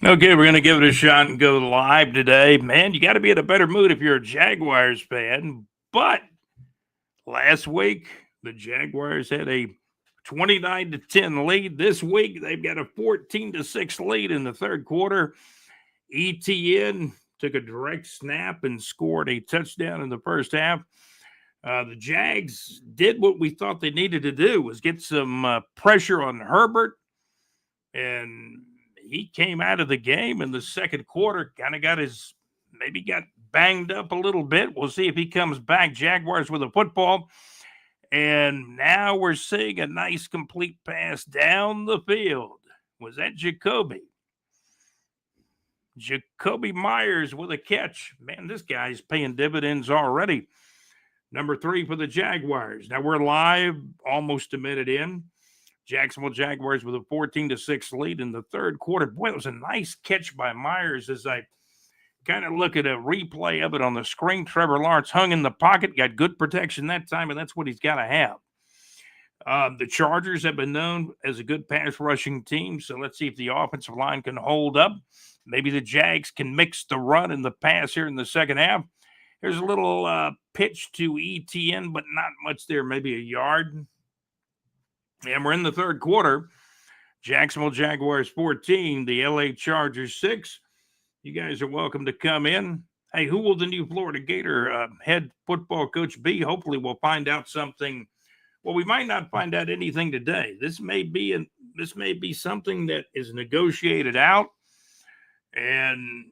Okay, we're going to give it a shot and go live today. Man, you got to be in a better mood if you're a Jaguars fan. But last week, the Jaguars had a 29 to 10 lead. This week, they've got a 14 to 6 lead in the third quarter. ETN took a direct snap and scored a touchdown in the first half. The Jags did what we thought they needed to do, was get some pressure on Herbert, and he came out of the game in the second quarter, kind of got banged up a little bit. We'll see if he comes back. Jaguars with a football. And now we're seeing a nice complete pass down the field. Was that Jacoby? Jacoby Myers with a catch. Man, this guy's paying dividends already. Number 3 for the Jaguars. Now we're live almost a minute in. Jacksonville Jaguars with a 14 to 6 lead in the third quarter. Boy, it was a nice catch by Myers as I kind of look at a replay of it on the screen. Trevor Lawrence hung in the pocket, got good protection that time, and that's what he's got to have. The Chargers have been known as a good pass rushing team, so let's see if the offensive line can hold up. Maybe the Jags can mix the run and the pass here in the second half. Here's a little pitch to ETN, but not much there, maybe a yard. And we're in the third quarter. Jacksonville Jaguars 14, the LA Chargers 6. You guys are welcome to come in. Hey, who will the new Florida Gator head football coach be? Hopefully we'll find out something. Well, we might not find out anything today. This may be something that is negotiated out. And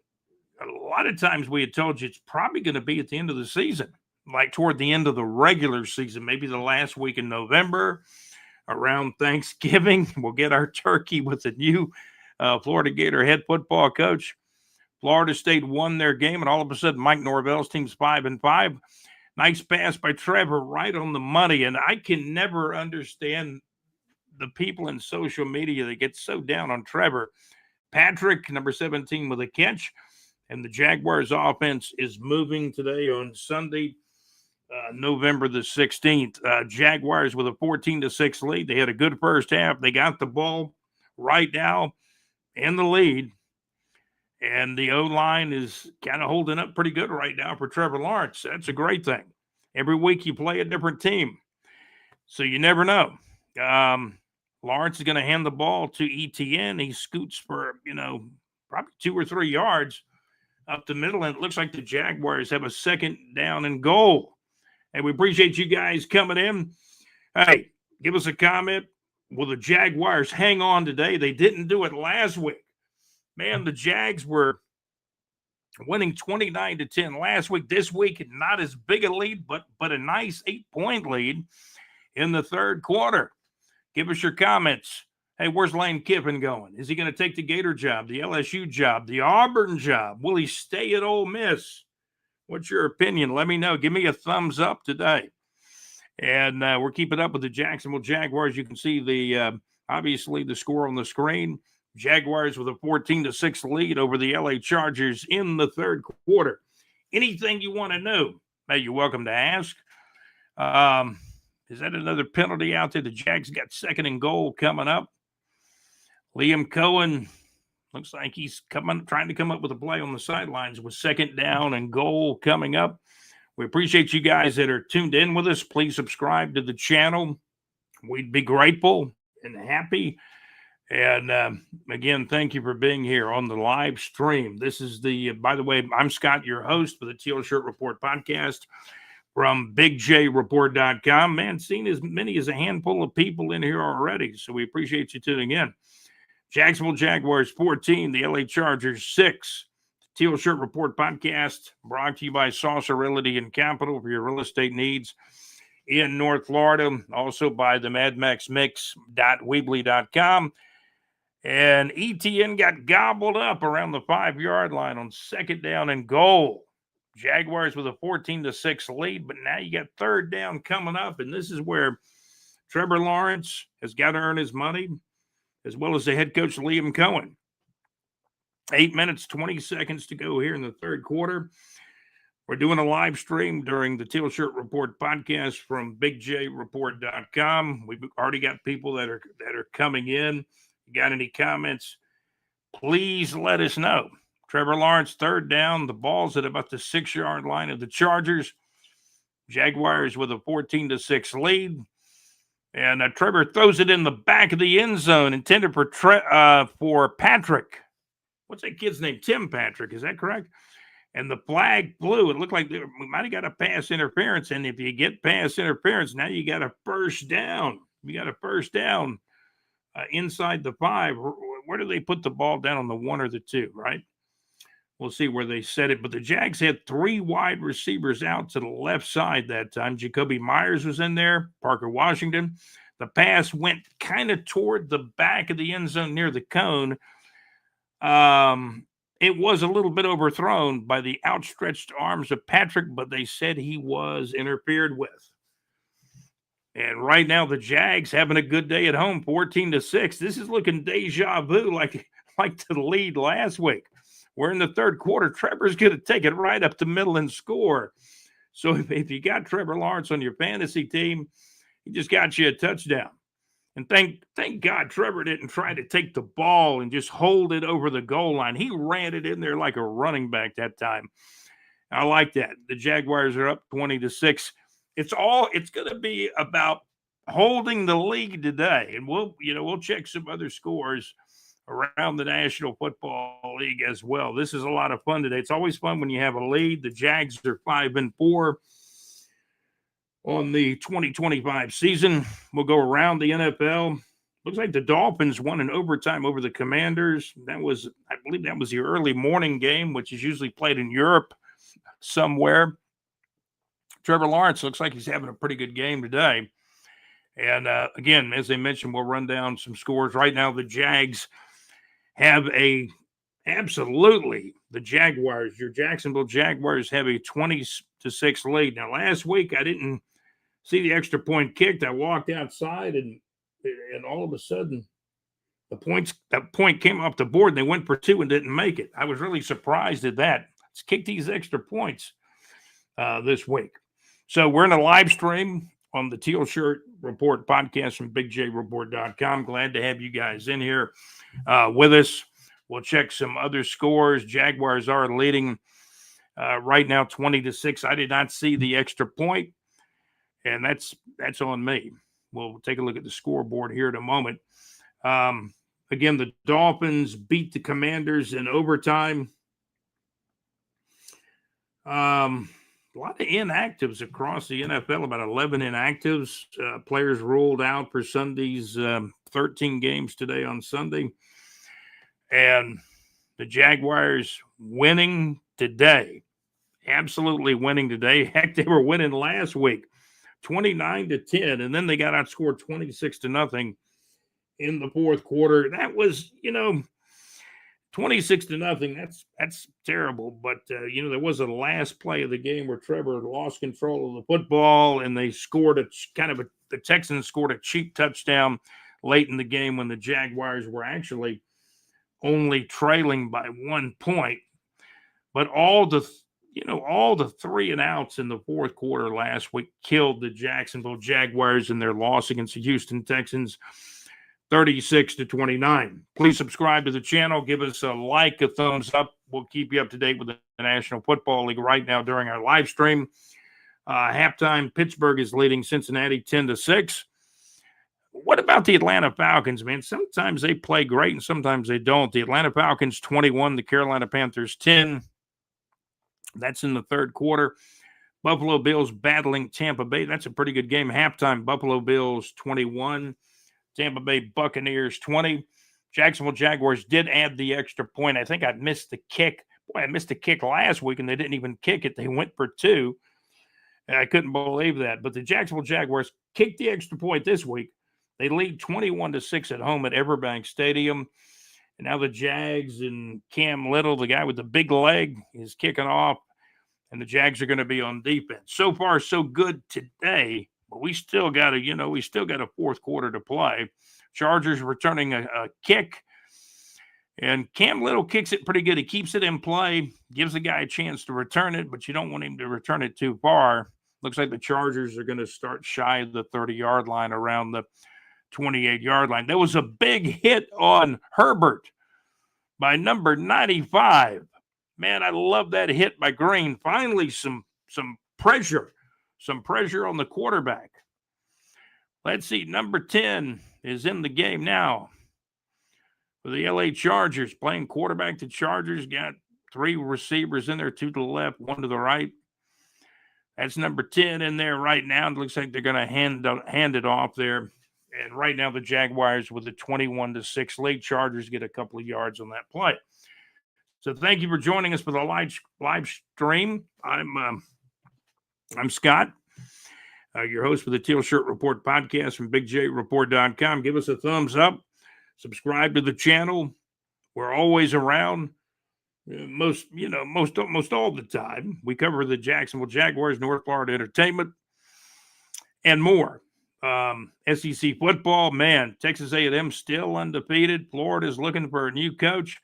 a lot of times we had told you it's probably going to be at the end of the season, like toward the end of the regular season, maybe the last week in November. Around Thanksgiving, we'll get our turkey with the new Florida Gator head football coach. Florida State won their game, and all of a sudden, Mike Norvell's team's 5-5. Nice pass by Trevor, right on the money. And I can never understand the people in social media that get so down on Trevor. Patrick, number 17, with a catch. And the Jaguars offense is moving today on Sunday, November the 16th. Jaguars with a 14 to 6 lead. They had a good first half. They got the ball right now in the lead. And the O-line is kind of holding up pretty good right now for Trevor Lawrence. That's a great thing. Every week you play a different team. So you never know. Lawrence is going to hand the ball to ETN. He scoots for, probably 2 or 3 yards up the middle. And it looks like the Jaguars have a second down and goal. And we appreciate you guys coming in. Hey, give us a comment. Will the Jaguars hang on today? They didn't do it last week. Man, the Jags were winning 29 to 10 last week. This week, not as big a lead, but a nice 8-point lead in the third quarter. Give us your comments. Hey, where's Lane Kiffin going? Is he going to take the Gator job, the LSU job, the Auburn job? Will he stay at Ole Miss? What's your opinion? Let me know. Give me a thumbs up today. And we're keeping up with the Jacksonville Jaguars. You can see obviously the score on the screen. Jaguars with a 14 to 6 lead over the LA Chargers in the third quarter. Anything you want to know, hey, you're welcome to ask. Is that another penalty out there? The Jags got second and goal coming up. Liam Cohen looks like he's trying to come up with a play on the sidelines with second down and goal coming up. We appreciate you guys that are tuned in with us. Please subscribe to the channel. We'd be grateful and happy. And again, thank you for being here on the live stream. This is by the way, I'm Scott, your host for the Teal Shirt Report podcast from BigJReport.com. Man, seen as many as a handful of people in here already. So we appreciate you tuning in. Jacksonville Jaguars 14, the LA Chargers 6. Teal Shirt Report podcast brought to you by Saucer Realty and Capital for your real estate needs in North Florida. Also by the MadMaxMix.weebly.com. And ETN got gobbled up around the 5-yard line on second down and goal. Jaguars with a 14 to 6 lead, but now you got third down coming up. And this is where Trevor Lawrence has got to earn his money, as well as the head coach, Liam Cohen. 8 minutes, 20 seconds to go here in the third quarter. We're doing a live stream during the Teal Shirt Report podcast from BigJReport.com. We've already got people that are coming in. You got any comments? please let us know. Trevor Lawrence, third down. The ball's at about the 6-yard line of the Chargers. Jaguars with a 14-6 lead. And Trevor throws it in the back of the end zone, intended for Patrick. What's that kid's name? Tim Patrick. Is that correct? And the flag flew. It looked like we might have got a pass interference. And if you get pass interference, now you got a first down. You got a first down inside the 5. Where do they put the ball down, on the 1 or the 2, right? We'll see where they set it. But the Jags had 3 wide receivers out to the left side that time. Jacoby Myers was in there, Parker Washington. The pass went kind of toward the back of the end zone near the cone. It was a little bit overthrown by the outstretched arms of Patrick, but they said he was interfered with. And right now, the Jags having a good day at home, 14-6. This is looking deja vu like the lead last week. We're in the third quarter. Trevor's going to take it right up the middle and score. So if you got Trevor Lawrence on your fantasy team, he just got you a touchdown. And thank God Trevor didn't try to take the ball and just hold it over the goal line. He ran it in there like a running back that time. I like that. The Jaguars are up 20-6. It's going to be about holding the lead today. And we'll check some other scores around the National Football League as well. This is a lot of fun today. It's always fun when you have a lead. The Jags are 5-4 on the 2025 season. We'll go around the NFL. Looks like the Dolphins won in overtime over the Commanders. I believe that was the early morning game, which is usually played in Europe somewhere. Trevor Lawrence looks like he's having a pretty good game today. And again, as I mentioned, we'll run down some scores. Right now, the Jags have the Jaguars, your Jacksonville Jaguars have a 20-6 lead. Now, last week, I didn't see the extra point kicked. I walked outside, and all of a sudden, that point came off the board, and they went for 2 and didn't make it. I was really surprised at that. Let's kick these extra points this week. So we're in a live stream on the Teal Shirt Report podcast from BigJReport.com. Glad to have you guys in here with us. We'll check some other scores. Jaguars are leading right now 20-6. I did not see the extra point, and that's on me. We'll take a look at the scoreboard here in a moment. Again, the Dolphins beat the Commanders in overtime. A lot of inactives across the NFL, about 11 inactives. Players ruled out for Sunday's 13 games today on Sunday. And the Jaguars winning today. Absolutely winning today. Heck, they were winning last week, 29-10. And then they got outscored 26-0 in the fourth quarter. That was, 26-0. That's terrible. But, there was a last play of the game where Trevor lost control of the football, and they scored the Texans scored a cheap touchdown late in the game when the Jaguars were actually only trailing by 1 point. But all the 3 and outs in the fourth quarter last week killed the Jacksonville Jaguars in their loss against the Houston Texans, 36-29. Please subscribe to the channel. Give us a like, a thumbs up. We'll keep you up to date with the National Football League right now during our live stream. Halftime, Pittsburgh is leading Cincinnati 10-6. What about the Atlanta Falcons, man? Sometimes they play great and sometimes they don't. The Atlanta Falcons 21, the Carolina Panthers 10. That's in the third quarter. Buffalo Bills battling Tampa Bay. That's a pretty good game. Halftime, Buffalo Bills 21. Tampa Bay Buccaneers 20. Jacksonville Jaguars did add the extra point. I think I missed the kick. Boy, I missed the kick last week, and they didn't even kick it. They went for 2. And I couldn't believe that. But the Jacksonville Jaguars kicked the extra point this week. They lead 21-6 at home at Everbank Stadium. And now the Jags and Cam Little, the guy with the big leg, is kicking off. And the Jags are going to be on defense. So far, so good today. But we still got a fourth quarter to play. Chargers returning a kick. And Cam Little kicks it pretty good. He keeps it in play, gives the guy a chance to return it, but you don't want him to return it too far. Looks like the Chargers are going to start shy of the 30-yard line, around the 28-yard line. There was a big hit on Herbert by number 95. Man, I love that hit by Green. Finally, some pressure on the quarterback. Let's see. Number 10 is in the game now for the LA Chargers, playing quarterback. The Chargers got 3 receivers in there, 2 to the left, 1 to the right. That's number 10 in there right now. It looks like they're going to hand it off there. And right now, the Jaguars with a 21-6 lead. Chargers get a couple of yards on that play. So thank you for joining us for the live stream. I'm Scott, your host for the Teal Shirt Report podcast from BigJReport.com. Give us a thumbs up. Subscribe to the channel. We're always around. Most all the time. We cover the Jacksonville Jaguars, North Florida entertainment, and more. SEC football, man, Texas A&M still undefeated. Florida's looking for a new coach.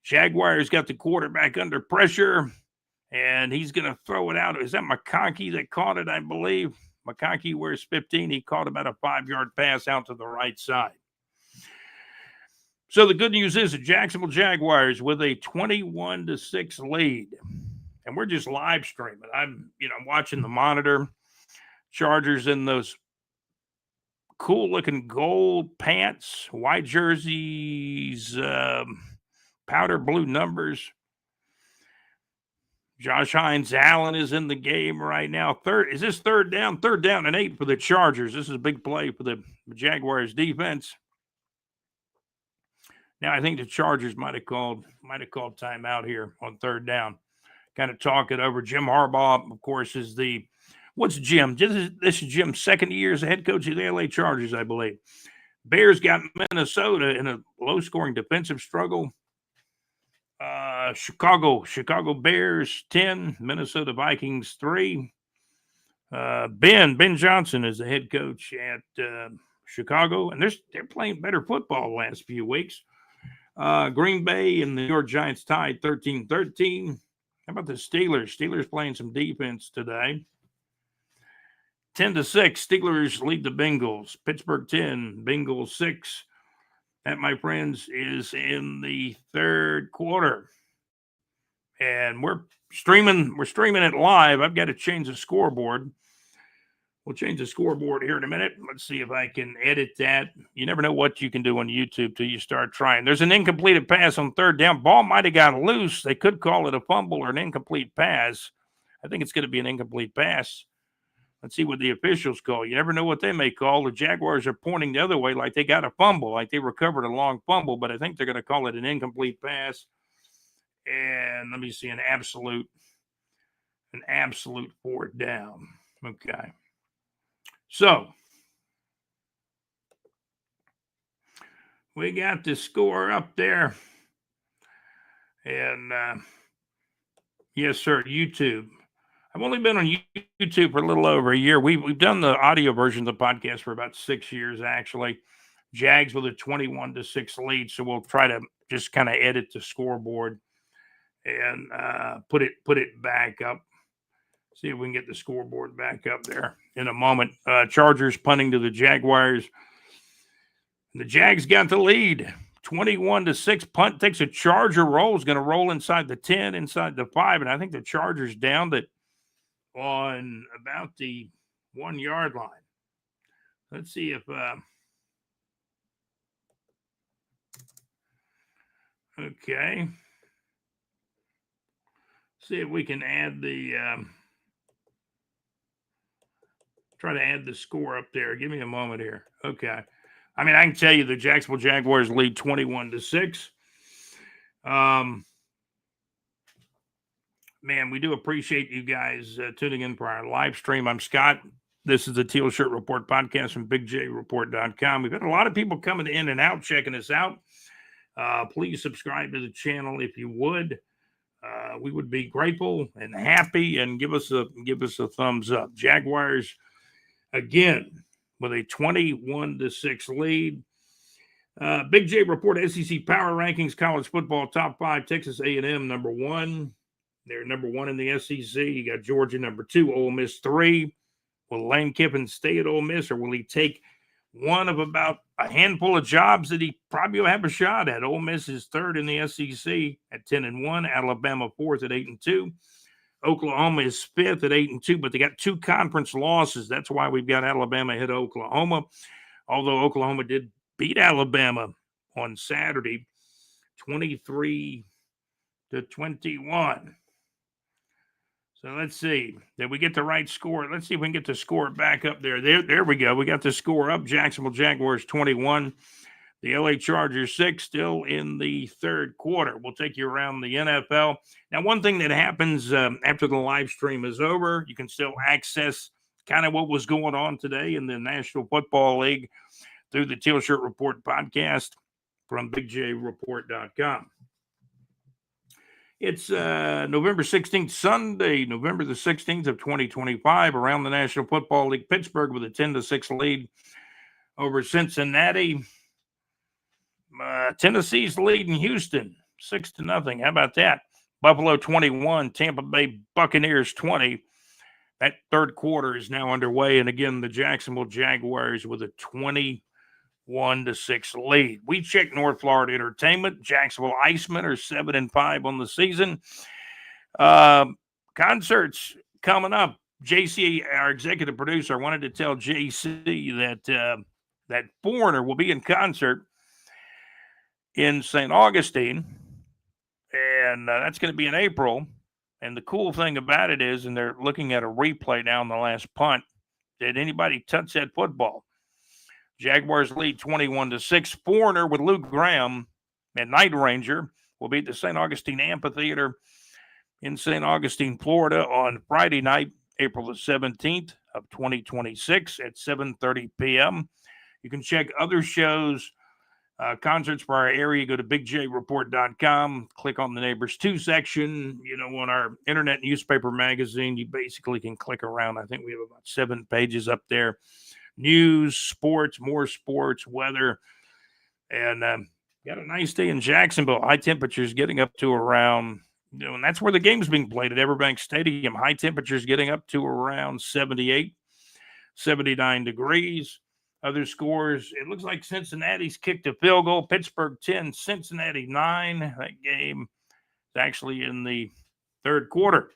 Jaguars got the quarterback under pressure, and he's going to throw it out. Is that McConkey that caught it, I believe? McConkey wears 15. He caught about a 5-yard pass out to the right side. So the good news is the Jacksonville Jaguars with a 21-6 lead. And we're just live streaming. I'm watching the monitor. Chargers in those cool looking gold pants, white jerseys, powder blue numbers. Josh Hines Allen is in the game right now. Is this third down? 3rd down and 8 for the Chargers. This is a big play for the Jaguars defense. Now I think the Chargers might have called timeout here on 3rd down. Kind of talk it over. Jim Harbaugh, of course, is what's Jim? This is Jim's 2nd year as a head coach of the LA Chargers, I believe. Bears got Minnesota in a low-scoring defensive struggle. Chicago Bears 10, Minnesota Vikings 3. Ben Johnson is the head coach at Chicago, and they're playing better football the last few weeks. Green Bay and the New York Giants tied 13-13. How about the Steelers? Steelers playing some defense today. 10-6. Steelers lead the Bengals. Pittsburgh 10, Bengals 6. That, my friends, is in the 3rd quarter. And we're streaming it live. I've got to change the scoreboard. We'll change the scoreboard here in a minute. Let's see if I can edit that. You never know what you can do on YouTube till you start trying. There's an incompleted pass on 3rd down. Ball might have got loose. They could call it a fumble or an incomplete pass. I think it's going to be an incomplete pass. Let's see what the officials call. You never know what they may call. The Jaguars are pointing the other way like they got a fumble, like they recovered a long fumble, but I think they're going to call it an incomplete pass. And let me see, an absolute 4th down. Okay. So we got the score up there. And yes, sir, YouTube. I've only been on YouTube for a little over a year. We've done the audio version of the podcast for about 6 years, actually. Jags with a 21-6 lead, so we'll try to just kind of edit the scoreboard and put it back up. See if we can get the scoreboard back up there in a moment. Chargers punting to the Jaguars. The Jags got the lead. 21-6. Punt takes a Charger roll. Is going to roll inside the 10, inside the 5, and I think the Chargers downed it on about the 1-yard line. Let's see if okay. See if we can add the try to add the score up there. Give me a moment here. Okay. I mean, I can tell you the Jacksonville Jaguars lead 21-6. Man, we do appreciate you guys tuning in for our live stream. I'm Scott. This is the Teal Shirt Report podcast from BigJReport.com. We've got a lot of people coming in and out, checking us out. Please subscribe to the channel if you would. We would be grateful and happy, and give us a thumbs up. Jaguars again with a 21-6 lead. Big J Report SEC Power Rankings, college football top 5. Texas A&M number 1. They're number 1 in the SEC. You got Georgia number 2, Ole Miss 3. Will Lane Kiffin stay at Ole Miss, or will he take one of about a handful of jobs that he probably will have a shot at. Ole Miss is third in the SEC at 10-1. Alabama fourth at 8-2. Oklahoma is fifth at 8-2, but they got two conference losses. That's why we've got Alabama ahead of Oklahoma. Although Oklahoma did beat Alabama on Saturday, 23-21. So let's see. Did we get the right score? Let's see if we can get the score back up there. There we go. We got the score up. Jacksonville Jaguars 21. The LA Chargers 6, still in the third quarter. We'll take you around the NFL. Now, one thing that happens after the live stream is over, you can still access kind of what was going on today in the National Football League through the Teal Shirt Report podcast from BigJReport.com. It's November 16th, Sunday, November the 16th of 2025, around the National Football League. Pittsburgh with a 10-6 lead over Cincinnati. Tennessee's leading Houston 6-0. How about that? Buffalo 21, Tampa Bay Buccaneers 20. That third quarter is now underway. And again, the Jacksonville Jaguars with a 21-6 lead. We check North Florida Entertainment. Jacksonville Icemen are 7-5 on the season. Concerts coming up. JC, our executive producer, I wanted to tell JC that Foreigner will be in concert in St. Augustine, and that's going to be in April. And the cool thing about it is, and they're looking at a replay now on the last punt, did anybody touch that football? Jaguars lead 21-6. Foreigner with Luke Graham and Night Ranger will be at the St. Augustine Amphitheater in St. Augustine, Florida on Friday night, April the 17th of 2026 at 7:30 p.m. You can check other shows, concerts for our area. Go to bigjreport.com, click on the Neighbors 2 section. You know, on our internet newspaper magazine, you basically can click around. I think we have about 7 pages up there. News, sports, more sports, weather. And got a nice day in Jacksonville. High temperatures getting up to around, and that's where the game's being played at Everbank Stadium. High temperatures getting up to around 78, 79 degrees. Other scores, it looks like Cincinnati's kicked a field goal. Pittsburgh 10, Cincinnati 9. That game is actually in the third quarter.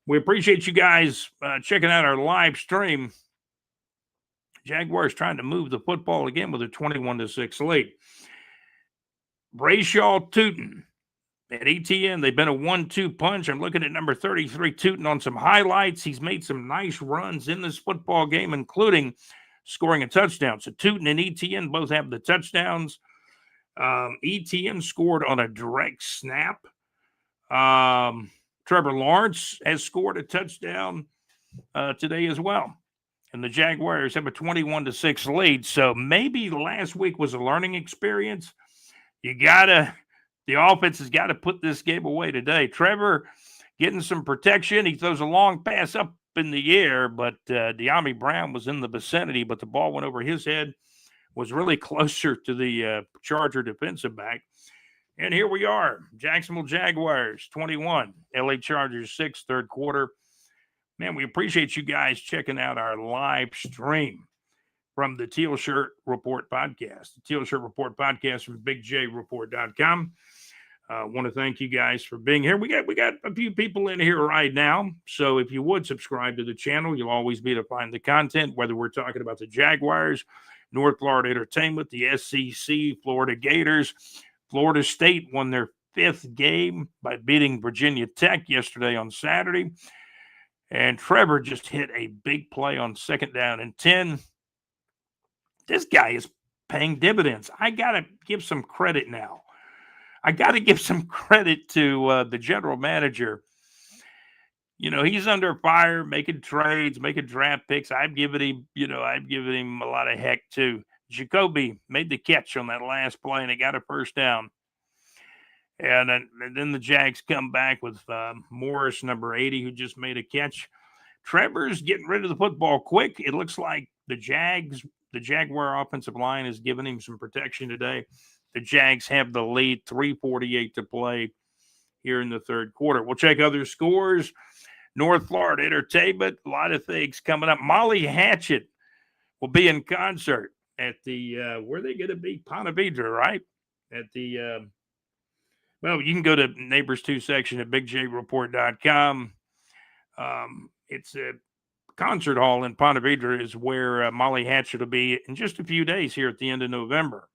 We appreciate you guys checking out our live stream. Jaguars trying to move the football again with a 21-6 lead. Brayshaw Tootin at ETN, they've been a 1-2 punch. I'm looking at number 33, Tootin, on some highlights. He's made some nice runs in this football game, including scoring a touchdown. So Tootin and ETN both have the touchdowns. ETN scored on a direct snap. Trevor Lawrence has scored a touchdown today as well. And the Jaguars have a 21-6 lead. So maybe last week was a learning experience. The offense has got to put this game away today. Trevor getting some protection. He throws a long pass up in the air, but De'Ami Brown was in the vicinity, but the ball went over his head, was really closer to the Charger defensive back. And here we are, Jacksonville Jaguars 21, LA Chargers 6, third quarter. Man, we appreciate you guys checking out our live stream from the Teal Shirt Report podcast. The Teal Shirt Report podcast from bigjreport.com. I want to thank you guys for being here. We got a few people in here right now. So if you would subscribe to the channel, you'll always be able to find the content, whether we're talking about the Jaguars, North Florida Entertainment, the SEC, Florida Gators. Florida State won their 5th game by beating Virginia Tech yesterday on Saturday. And Trevor just hit a big play on 2nd down and 10. This guy is paying dividends. I got to give some credit now. I got to give some credit to the general manager. You know, he's under fire, making trades, making draft picks. I've given him a lot of heck too. Jacoby made the catch on that last play, and he got a first down. And then the Jags come back with Morris, number 80, who just made a catch. Trevor's getting rid of the football quick. It looks like the Jaguar offensive line is giving him some protection today. The Jags have the lead, 3:48 to play here in the third quarter. We'll check other scores. North Florida Entertainment, a lot of things coming up. Molly Hatchet will be in concert at the where they going to be? Ponte Vedra, right? At the well, you can go to Neighbors 2 section at bigjreport.com. It's a concert hall in Ponte Vedra is where Molly Hatchet will be in just a few days here at the end of November.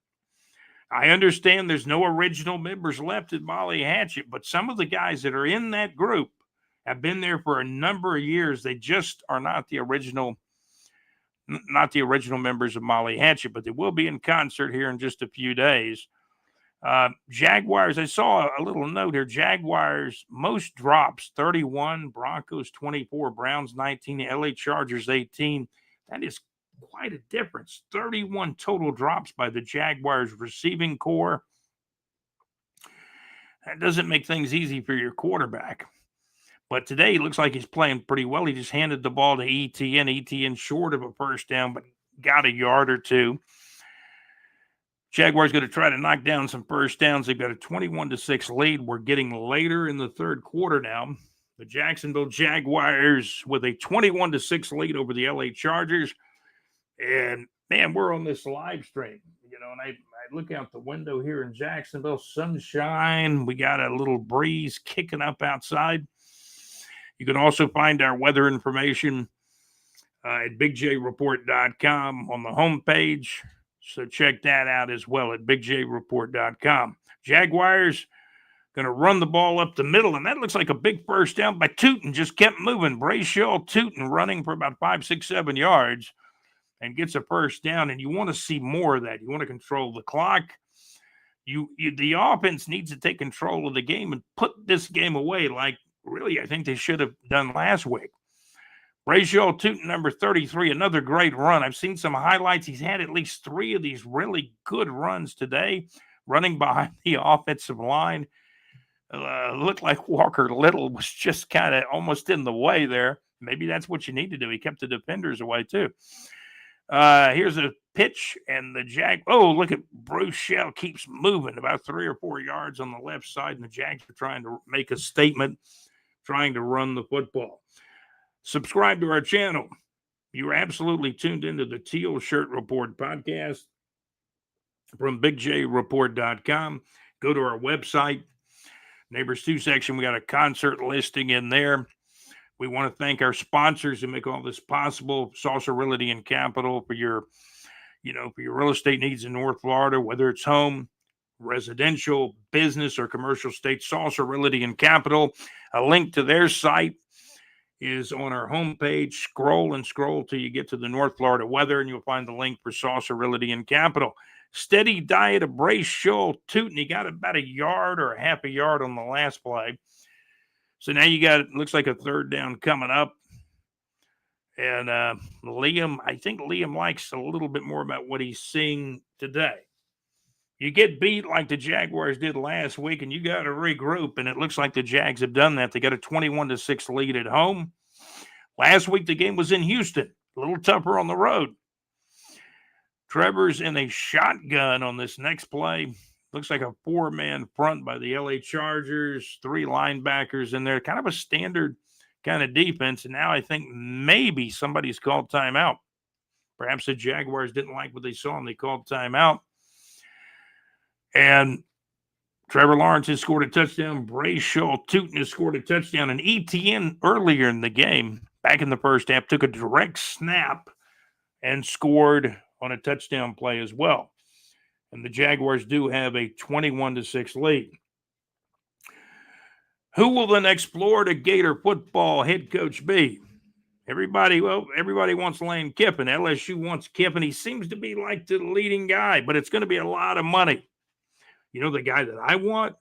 I understand there's no original members left at Molly Hatchet, but some of the guys that are in that group have been there for a number of years. They just are not the original members of Molly Hatchet, but they will be in concert here in just a few days. Jaguars, I saw a little note here. Jaguars, most drops, 31, Broncos 24, Browns 19, LA Chargers 18. That is quite a difference. 31 total drops by the Jaguars receiving core. That doesn't make things easy for your quarterback. But today he looks like he's playing pretty well. He just handed the ball to ETN. ETN short of a first down, but got a yard or two. Jaguars going to try to knock down some first downs. They've got a 21-6 lead. We're getting later in the third quarter now. The Jacksonville Jaguars with a 21-6 lead over the LA Chargers. And, man, we're on this live stream, and I look out the window here in Jacksonville, sunshine. We got a little breeze kicking up outside. You can also find our weather information at bigjreport.com on the homepage. So check that out as well at bigjreport.com. Jaguars going to run the ball up the middle, and that looks like a big first down by Tootin. Just kept moving. Brayshaw Tootin running for about 5, 6, 7 yards and gets a first down, and you want to see more of that. You want to control the clock. The offense needs to take control of the game and put this game away like really I think they should have done last week. Brayshaw Tootin, number 33, another great run. I've seen some highlights. He's had at least 3 of these really good runs today, running behind the offensive line. Looked like Walker Little was just kind of almost in the way there. Maybe that's what you need to do. He kept the defenders away too. Here's a pitch, and the look at Bruce Shell keeps moving about 3 or 4 yards on the left side, and the Jags are trying to make a statement, trying to run the football. Subscribe to our channel. You're absolutely tuned into the Teal Shirt Report podcast from bigjreport.com. Go to our website, Neighbors 2 section. We got a concert listing in there. We want to thank our sponsors who make all this possible. Saucer Realty and Capital for your real estate needs in North Florida, whether it's home, residential, business, or commercial estate. Saucer Realty and Capital. A link to their site is on our homepage. Scroll till you get to the North Florida weather, and you'll find the link for Saucer Realty and Capital. Steady diet of Brayshaw Tootin. He got about a yard or a half a yard on the last play. So now you got, it looks like a third down coming up. And Liam, I think Liam likes a little bit more about what he's seeing today. You get beat like the Jaguars did last week, and you got to regroup, and it looks like the Jags have done that. They got a 21-6 lead at home. Last week, the game was in Houston, a little tougher on the road. Trevor's in a shotgun on this next play. Looks like a 4-man front by the LA Chargers, 3 linebackers in there, kind of a standard kind of defense. And now I think maybe somebody's called timeout. Perhaps the Jaguars didn't like what they saw and they called timeout. And Trevor Lawrence has scored a touchdown. Brayshaw Tootin has scored a touchdown. And ETN earlier in the game, back in the first half, took a direct snap and scored on a touchdown play as well. And the Jaguars do have a 21-6 lead. Who will the next Florida Gator football head coach be? Everybody wants Lane Kiffin. LSU wants Kiffin. He seems to be like the leading guy, but it's going to be a lot of money. You know the guy that I want?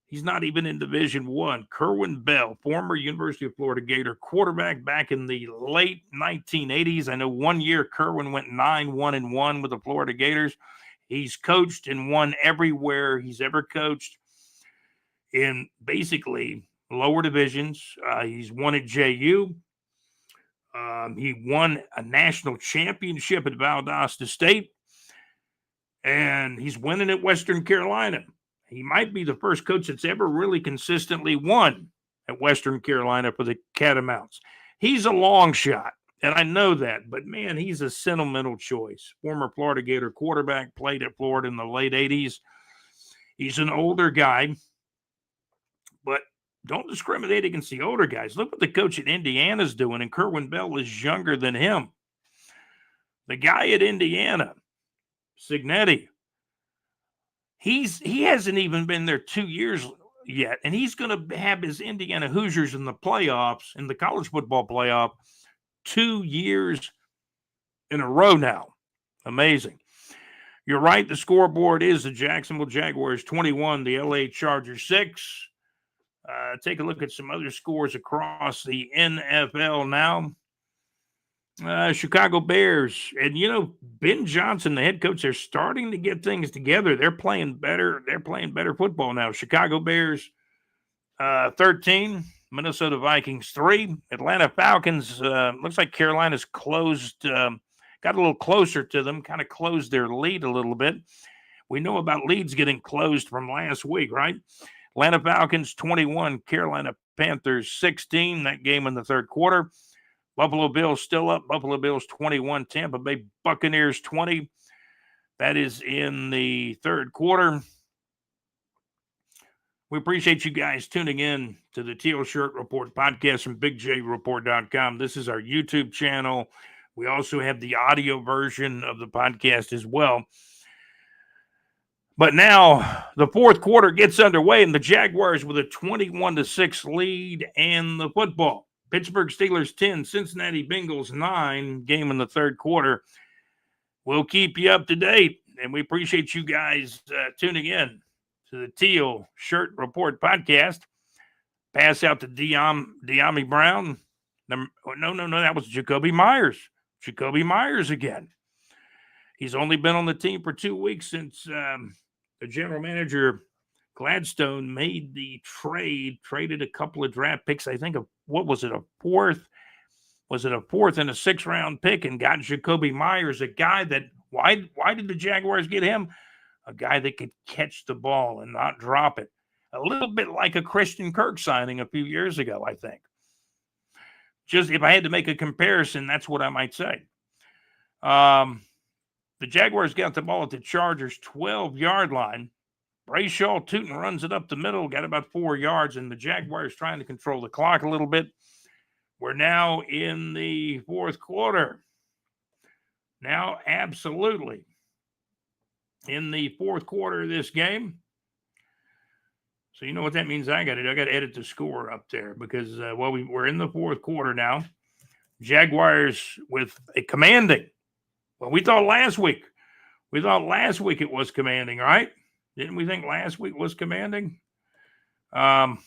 He's not even in Division I. Kerwin Bell, former University of Florida Gator quarterback back in the late 1980s. I know one year Kerwin went 9-1-1 with the Florida Gators. He's coached and won everywhere he's ever coached in basically lower divisions. He's won at JU. He won a national championship at Valdosta State. And he's winning at Western Carolina. He might be the first coach that's ever really consistently won at Western Carolina for the Catamounts. He's a long shot. And I know that, but man, he's a sentimental choice. Former Florida Gator quarterback, played at Florida in the late 80s. He's an older guy, but don't discriminate against the older guys. Look what the coach at Indiana's doing, and Kerwin Bell is younger than him. The guy at Indiana, Signetti, he hasn't even been there 2 years yet, and he's going to have his Indiana Hoosiers in the playoffs, in the college football playoff, 2 years in a row now. Amazing. You're right. The scoreboard is the Jacksonville Jaguars 21, the LA Chargers 6. Take a look at some other scores across the NFL now. Chicago Bears. And, Ben Johnson, the head coach, they're starting to get things together. They're playing better. They're playing better football now. Chicago Bears 13. Minnesota Vikings 3. Atlanta Falcons, looks like Carolina's closed, got a little closer to them, kind of closed their lead a little bit. We know about leads getting closed from last week, right? Atlanta Falcons 21, Carolina Panthers 16, that game in the third quarter. Buffalo Bills still up. Buffalo Bills 21, Tampa Bay Buccaneers 20. That is in the third quarter. We appreciate you guys tuning in to the Teal Shirt Report podcast from BigJReport.com. This is our YouTube channel. We also have the audio version of the podcast as well. But now the fourth quarter gets underway, and the Jaguars with a 21-6 lead and the football. Pittsburgh Steelers 10, Cincinnati Bengals 9, game in the third quarter. We'll keep you up to date, and we appreciate you guys tuning in to the Teal Shirt Report podcast. Pass out to De'Ami Brown. No, that was Jacoby Myers. Jacoby Myers again. He's only been on the team for 2 weeks since the general manager, Gladstone, made the traded a couple of draft picks. I think a fourth? Was it a fourth and a sixth round pick, and got Jacoby Myers, a guy that, why did the Jaguars get him? A guy that could catch the ball and not drop it. A little bit like a Christian Kirk signing a few years ago, I think. Just if I had to make a comparison, that's what I might say. The Jaguars got the ball at the Chargers' 12-yard line. Brayshaw Tootin runs it up the middle, got about 4 yards, and the Jaguars trying to control the clock a little bit. We're now in the fourth quarter. Now, absolutely in the fourth quarter of this game. So you know what that means? I got to edit the score up there because, we're in the fourth quarter now. Jaguars with a commanding. Well, we thought last week it was commanding, right? Didn't we think last week was commanding? However,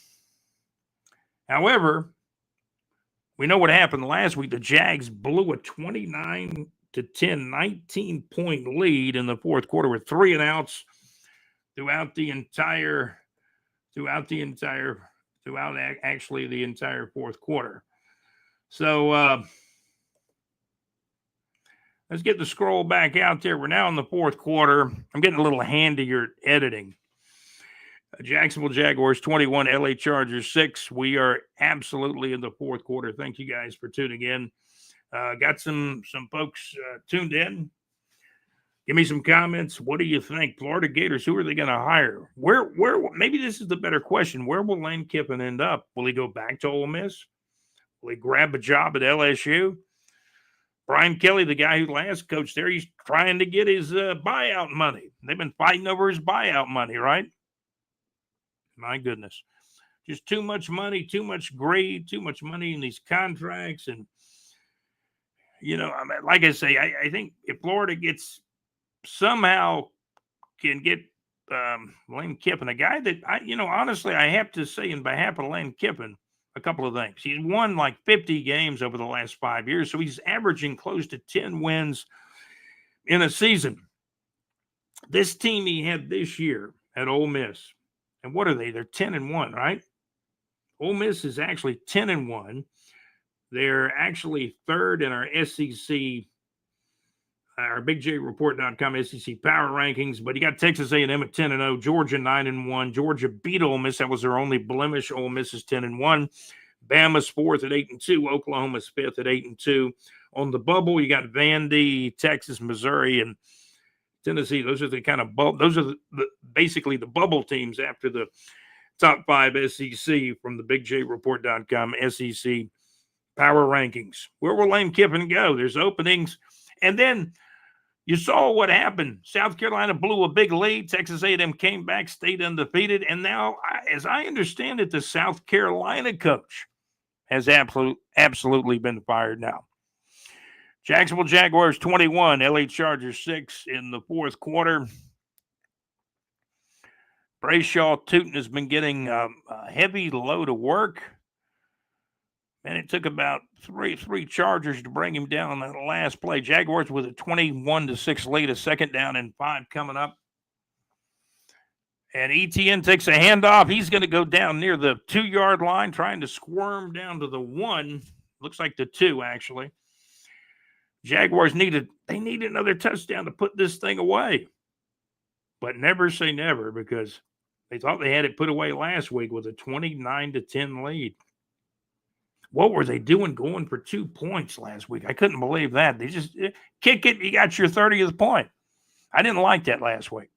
we know what happened last week. The Jags blew a 29-10, 19-point lead in the fourth quarter with 3 and outs throughout the entire fourth quarter. So let's get the scroll back out there. We're now in the fourth quarter. I'm getting a little handier editing. Jacksonville Jaguars 21, LA Chargers 6. We are absolutely in the fourth quarter. Thank you guys for tuning in. Got some folks tuned in. Give me some comments. What do you think? Florida Gators, who are they going to hire? Where? Maybe this is the better question. Where will Lane Kiffin end up? Will he go back to Ole Miss? Will he grab a job at LSU? Brian Kelly, the guy who last coached there, he's trying to get his buyout money. They've been fighting over his buyout money, right? My goodness. Just too much money, too much greed, too much money in these contracts. And, like I say, I think if Florida somehow can get Lane Kiffin, a guy that, honestly, I have to say in behalf of Lane Kiffin, a couple of things. He's won like 50 games over the last 5 years, so he's averaging close to 10 wins in a season. This team he had this year at Ole Miss, and what are they? They're 10-1, right? Ole Miss is actually 10-1. They're actually third in our SEC, our BigJReport.com SEC power rankings, but you got Texas A&M at 10-0, Georgia 9-1. Georgia beat Ole Miss. That was their only blemish. Ole Miss is 10-1. Bama's fourth at 8-2. Oklahoma's fifth at 8-2. On the bubble, you got Vandy, Texas, Missouri, and Tennessee. Those are the kind of those are basically the bubble teams after the top 5 SEC from the BigJReport.com SEC power rankings. Where will Lane Kiffin go? There's openings. And then you saw what happened. South Carolina blew a big lead. Texas A&M came back, stayed undefeated. And now, as I understand it, the South Carolina coach has absolutely been fired now. Jacksonville Jaguars 21, LA Chargers 6 in the fourth quarter. Brayshaw Tootin has been getting a heavy load of work. And it took about three Chargers to bring him down on that last play. Jaguars with a 21-6 lead, a second down and 5 coming up. And ETN takes a handoff. He's going to go down near the 2-yard line, trying to squirm down to the 1. Looks like the 2, actually. Jaguars need another touchdown to put this thing away. But never say never, because they thought they had it put away last week with a 29-10 lead. What were they doing going for 2 points last week? I couldn't believe that. They just kick it. You got your 30th point. I didn't like that last week.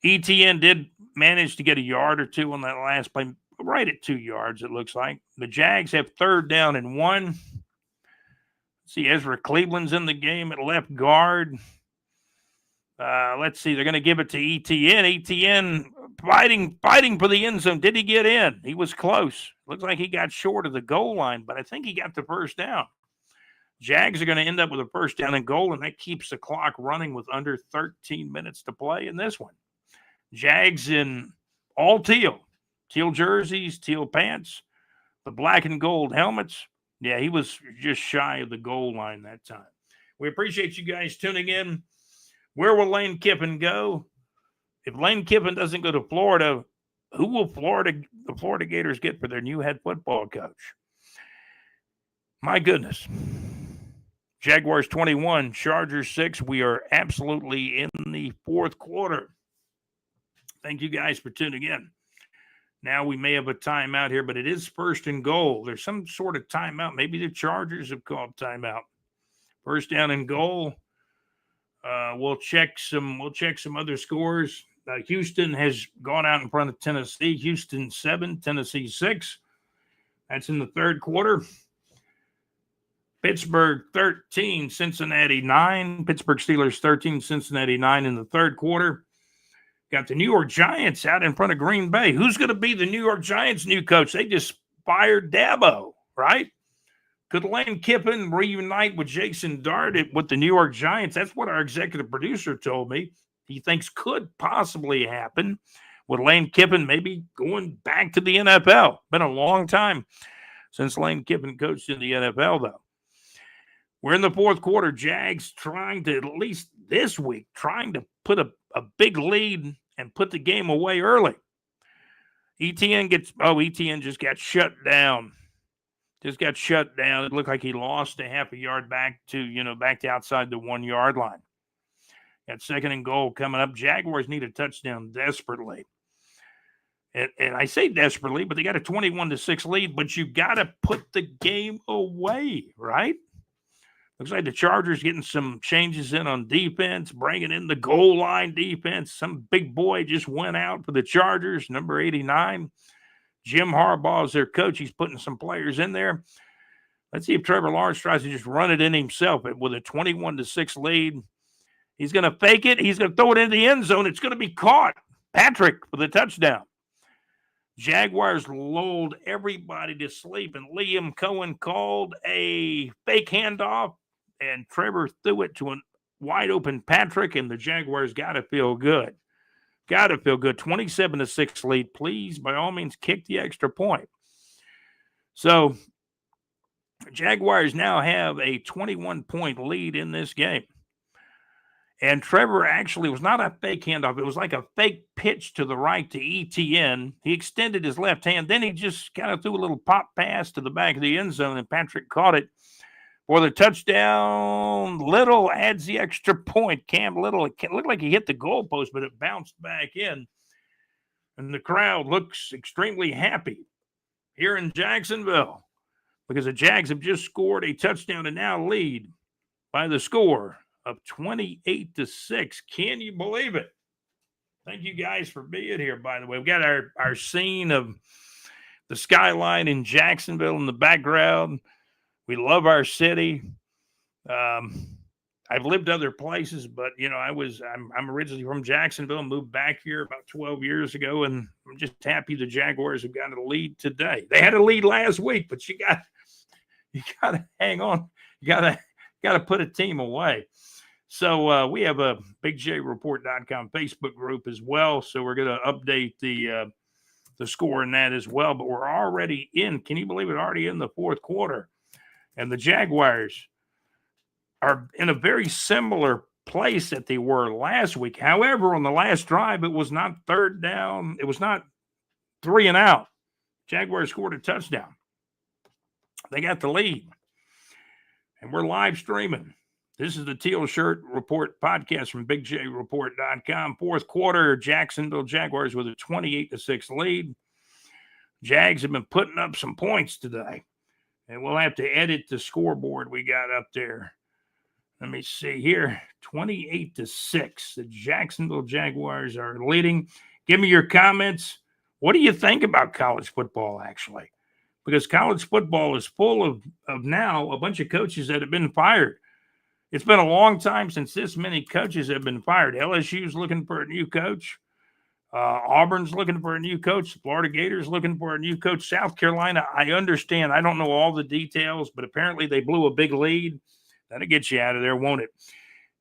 ETN did manage to get a yard or 2 on that last play, right at 2 yards, it looks like. The Jags have 3rd down and 1. Let's see, Ezra Cleveland's in the game at left guard. Let's see, they're going to give it to ETN. ETN fighting for the end zone. Did he get in? He was close. Looks like he got short of the goal line, but I think he got the first down. Jags are going to end up with a first down and goal, and that keeps the clock running with under 13 minutes to play in this one. Jags in all teal jerseys, teal pants, the black and gold helmets. Yeah, he was just shy of the goal line that time. We appreciate you guys tuning in. Where will Lane Kiffin go? If Lane Kiffin doesn't go to Florida, who will the Florida Gators get for their new head football coach? My goodness. Jaguars 21, Chargers 6. We are absolutely in the fourth quarter. Thank you guys for tuning in. Now we may have a timeout here, but it is 1st and goal. There's some sort of timeout. Maybe the Chargers have called timeout. 1st down and goal. We'll check some other scores. Houston has gone out in front of Tennessee. Houston 7, Tennessee 6. That's in the third quarter. Pittsburgh 13, Cincinnati 9. Pittsburgh Steelers 13, Cincinnati 9 in the third quarter. Got the New York Giants out in front of Green Bay. Who's going to be the New York Giants' new coach? They just fired Dabo, right? Could Lane Kiffin reunite with Jason Dart with the New York Giants? That's what our executive producer told me. He thinks could possibly happen with Lane Kiffin maybe going back to the NFL. Been a long time since Lane Kiffin coached in the NFL, though. We're in the fourth quarter. Jags trying to, at least this week, trying to put a big lead and put the game away early. ETN just got shut down. Just got shut down. It looked like he lost a half a yard back to outside the 1 yard line. Got 2nd and goal coming up. Jaguars need a touchdown desperately. And I say desperately, but they got a 21-6 lead, but you got to put the game away, right? Looks like the Chargers getting some changes in on defense, bringing in the goal line defense. Some big boy just went out for the Chargers, number 89. Jim Harbaugh is their coach. He's putting some players in there. Let's see if Trevor Lawrence tries to just run it in himself with a 21-6 lead. He's going to fake it. He's going to throw it into the end zone. It's going to be caught. Patrick for the touchdown. Jaguars lulled everybody to sleep, and Liam Cohen called a fake handoff, and Trevor threw it to a wide-open Patrick, and the Jaguars got to feel good. Got to feel good. 27-6 lead. Please, by all means, kick the extra point. So, Jaguars now have a 21-point lead in this game. And Trevor actually was not a fake handoff. It was like a fake pitch to the right to ETN. He extended his left hand. Then he just kind of threw a little pop pass to the back of the end zone, and Patrick caught it for the touchdown. Little adds the extra point. Cam Little, it looked like he hit the goalpost, but it bounced back in. And the crowd looks extremely happy here in Jacksonville. because the Jags have just scored a touchdown and now lead by the score of 28-6. Can you believe it? Thank you guys for being here, by the way. We've got our scene of the skyline in Jacksonville in the background. We love our city. I've lived other places, but I'm originally from Jacksonville, moved back here about 12 years ago, and I'm just happy the Jaguars have got a lead today. They had a lead last week, but you got to hang on. You got to put a team away. So we have a BigJReport.com Facebook group as well. So we're going to update the score in that as well. But we're already in. Can you believe it? Already in the fourth quarter, and the Jaguars are in a very similar place that they were last week. However, on the last drive, it was not third down. It was not 3 and out. Jaguars scored a touchdown. They got the lead. And we're live streaming. This is the Teal Shirt Report podcast from BigJReport.com. Fourth quarter, Jacksonville Jaguars with a 28-6 lead. Jags have been putting up some points today. And we'll have to edit the scoreboard we got up there. Let me see here. 28-6. The Jacksonville Jaguars are leading. Give me your comments. What do you think about college football, actually? Because college football is full of now a bunch of coaches that have been fired. It's been a long time since this many coaches have been fired. LSU's looking for a new coach. Auburn's looking for a new coach. Florida Gators looking for a new coach. South Carolina, I understand. I don't know all the details, but apparently they blew a big lead. That'll get you out of there, won't it?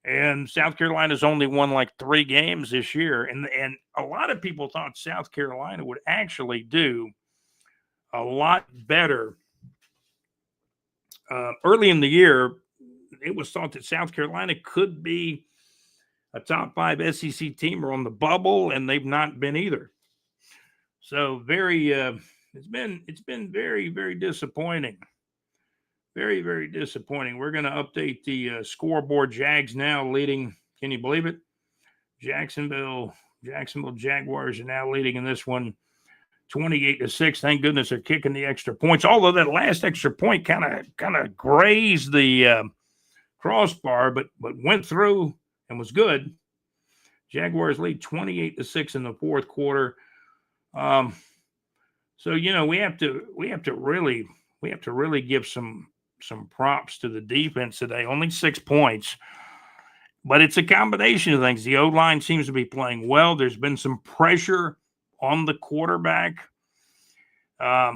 And South Carolina's only won like 3 games this year. And a lot of people thought South Carolina would actually do a lot better. Early in the year, it was thought that South Carolina could be a top 5 SEC team or on the bubble, and they've not been either. So it's been very, very disappointing. Very, very disappointing. We're going to update the scoreboard. Jags now leading. Can you believe it? Jacksonville Jaguars are now leading in this one 28-6. Thank goodness they're kicking the extra points. Although that last extra point kind of grazed the crossbar, but went through and was good. Jaguars lead 28-6 in the fourth quarter. So we have to really give some props to the defense today. Only 6 points, but it's a combination of things. The O-line seems to be playing well. There's been some pressure on the quarterback for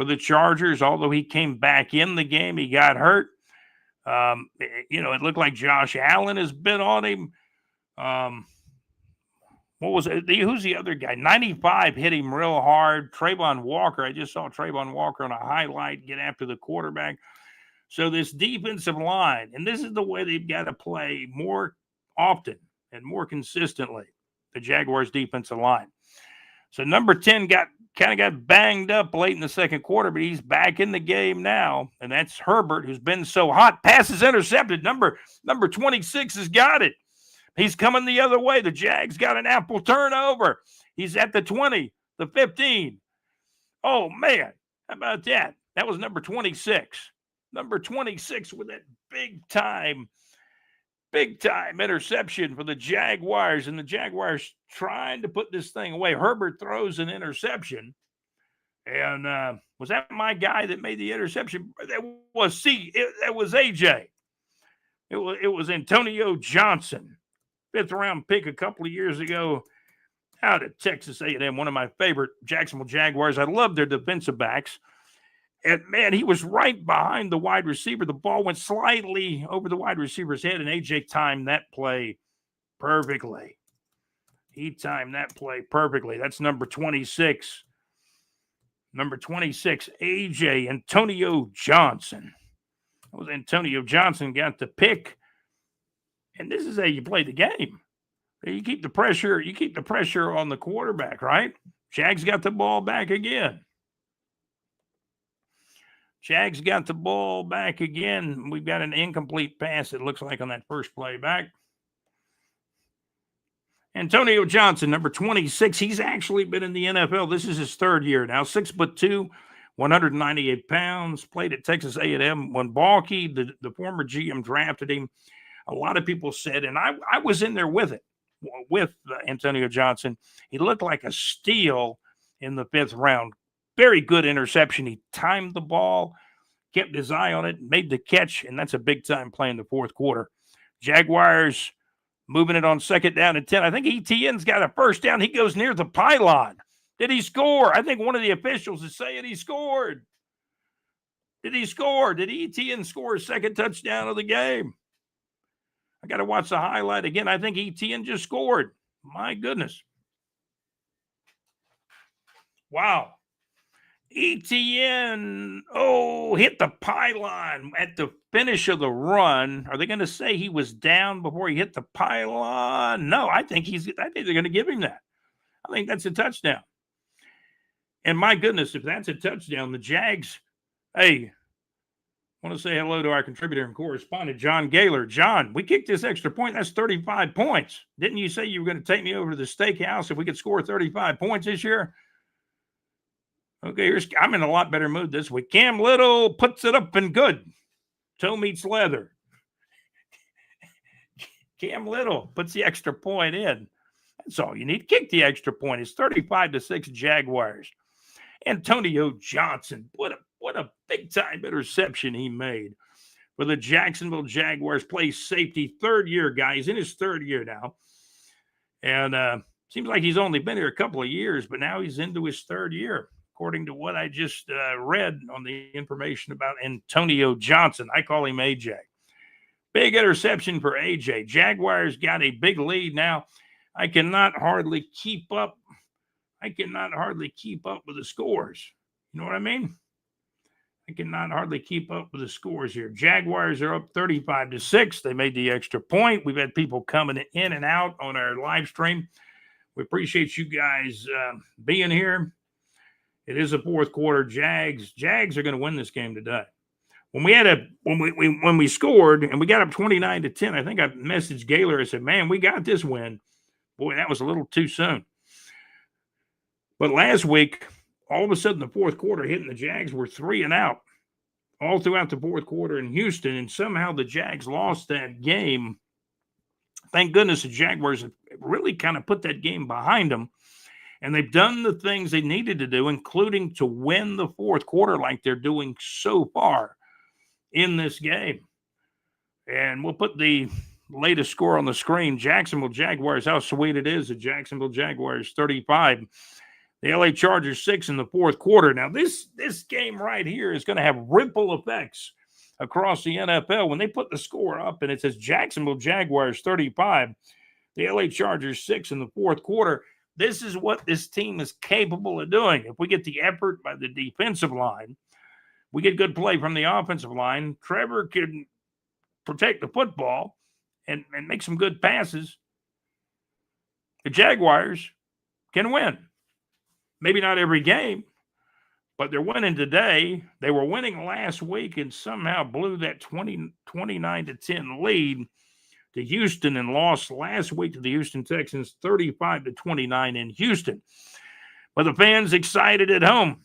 the Chargers. Although he came back in the game, he got hurt. It looked like Josh Allen has been on him. What was it? Who's the other guy? 95 hit him real hard. Trayvon Walker. I just saw Trayvon Walker on a highlight get after the quarterback. So this defensive line, and this is the way they've got to play more often and more consistently, the Jaguars defensive line. So number 10 got banged up late in the second quarter, but he's back in the game now, and that's Herbert, who's been so hot. Passes intercepted. Number 26 has got it. He's coming the other way. The Jags got an apple turnover. He's at the 20, the 15. Oh, man. How about that? That was number 26. Number 26 with that big time interception for the Jaguars. And the Jaguars trying to put this thing away. Herbert throws an interception. And was that my guy that made the interception? That was AJ. It was Antonio Johnson. 5th round pick a couple of years ago out of Texas A&M, one of my favorite Jacksonville Jaguars. I love their defensive backs. And, man, he was right behind the wide receiver. The ball went slightly over the wide receiver's head, and A.J. timed that play perfectly. He timed that play perfectly. That's number 26. Number 26, A.J. Antonio Johnson. That was Antonio Johnson got the pick. And this is how you play the game. You keep the pressure on the quarterback, right? Jags got the ball back again. Jags got the ball back again. We've got an incomplete pass, it looks like, on that first play back. Antonio Johnson, number 26. He's actually been in the NFL. This is his 3rd year now. 6'2", 198 pounds, played at Texas A&M when Balky, the former GM, drafted him. A lot of people said, and I was in there with Antonio Johnson. He looked like a steal in the 5th round. Very good interception. He timed the ball, kept his eye on it, made the catch, and that's a big-time play in the 4th quarter. Jaguars moving it on 2nd down and 10. I think ETN's got a first down. He goes near the pylon. Did he score? I think one of the officials is saying he scored. Did he score? Did ETN score his 2nd touchdown of the game? I got to watch the highlight again. I think ETN just scored. My goodness. Wow. ETN, hit the pylon at the finish of the run. Are they going to say he was down before he hit the pylon? No, I think they're going to give him that. I think that's a touchdown. And my goodness, if that's a touchdown, the Jags, hey, I want to say hello to our contributor and correspondent, John Gaylor. John, we kicked this extra point. That's 35 points. Didn't you say you were going to take me over to the steakhouse if we could score 35 points this year? Okay, I'm in a lot better mood this week. Cam Little puts it up and good. Toe meets leather. Cam Little puts the extra point in. That's all you need. Kick the extra point. It's 35-6 Jaguars. Antonio Johnson, what a big-time interception he made for the Jacksonville Jaguars. Plays safety, 3rd year guy. He's in his 3rd year now. And seems like he's only been here a couple of years, but now he's into his 3rd year, according to what I just read on the information about Antonio Johnson. I call him AJ. Big interception for AJ. Jaguars got a big lead now. I cannot hardly keep up with the scores. You know what I mean? I cannot hardly keep up with the scores here. Jaguars are up 35-6. They made the extra point. We've had people coming in and out on our live stream. We appreciate you guys being here. It is a 4th quarter. Jags are going to win this game today. When we scored and we got up 29-10, I think I messaged Gaylor. I said, "Man, we got this win." Boy, that was a little too soon. But last week, all of a sudden, the 4th quarter hitting, the Jags were 3 and out all throughout the 4th quarter in Houston, and somehow the Jags lost that game. Thank goodness the Jaguars have really kind of put that game behind them, and they've done the things they needed to do, including to win the 4th quarter like they're doing so far in this game. And we'll put the latest score on the screen. Jacksonville Jaguars, how sweet it is. The Jacksonville Jaguars 35. The LA Chargers 6 in the 4th quarter. Now, this game right here is going to have ripple effects across the NFL. When they put the score up and it says Jacksonville Jaguars 35, the LA Chargers 6 in the 4th quarter, this is what this team is capable of doing. If we get the effort by the defensive line, we get good play from the offensive line, Trevor can protect the football and make some good passes, the Jaguars can win. Maybe not every game, but they're winning today. They were winning last week and somehow blew that 29-10 lead to Houston and lost last week to the Houston Texans 35-29 in Houston. But the fans excited at home,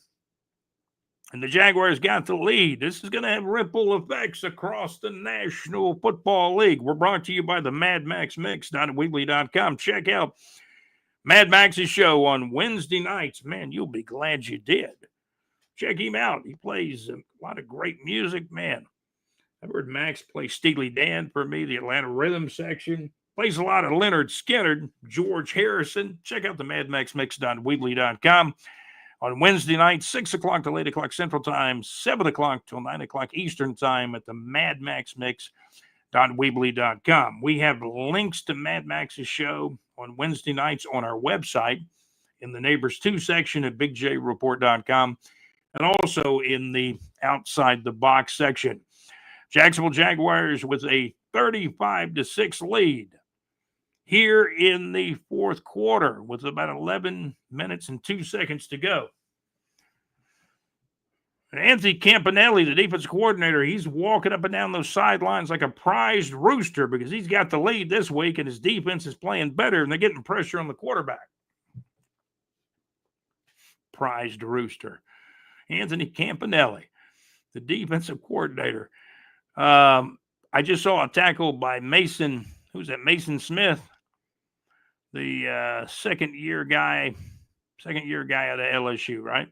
and the Jaguars got the lead. This is going to have ripple effects across the National Football League. We're brought to you by the Mad Max Mix.weebly.com. Check out Mad Max's show on Wednesday nights. Man, you'll be glad you did. Check him out. He plays a lot of great music. Man, I've heard Max play Steely Dan for me, the Atlanta Rhythm section. Plays a lot of Leonard Skinner, George Harrison. Check out the Mad Max Mix.weebly.com. On Wednesday night, 6 o'clock to 8 o'clock Central Time, 7 o'clock till 9 o'clock Eastern Time at the Mad Max Mix.weebly.com. We have links to Mad Max's show on Wednesday nights on our website in the Neighbors 2 section at bigjreport.com and also in the Outside the Box section. Jacksonville Jaguars with a 35-6 lead here in the 4th quarter with about 11 minutes and 2 seconds to go. And Anthony Campanelli, the defense coordinator, he's walking up and down those sidelines like a prized rooster because he's got the lead this week and his defense is playing better and they're getting pressure on the quarterback. Prized rooster. Anthony Campanelli, the defensive coordinator. I just saw a tackle by Mason. Who's that? Mason Smith, the second year guy out of LSU, right?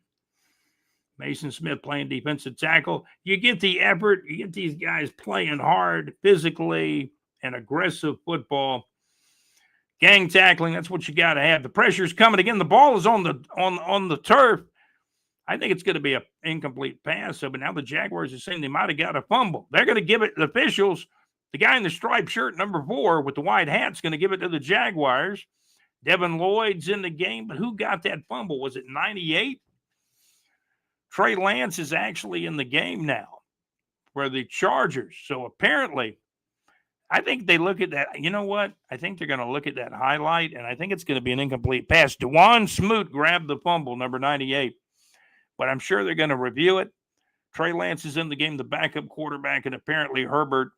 Mason Smith playing defensive tackle. You get the effort. You get these guys playing hard, physically, and aggressive football. Gang tackling. That's what you got to have. The pressure's coming again. The ball is on the turf. I think it's going to be an incomplete pass. So, but now the Jaguars are saying they might have got a fumble. They're going to give it to the officials. The guy in the striped shirt, number 4, with the white hat, is going to give it to the Jaguars. Devin Lloyd's in the game, but who got that fumble? Was it 98? Trey Lance is actually in the game now for the Chargers. So apparently, I think they look at that. You know what? I think they're going to look at that highlight, and I think it's going to be an incomplete pass. DeJuan Smoot grabbed the fumble, number 98. But I'm sure they're going to review it. Trey Lance is in the game, the backup quarterback, and apparently Herbert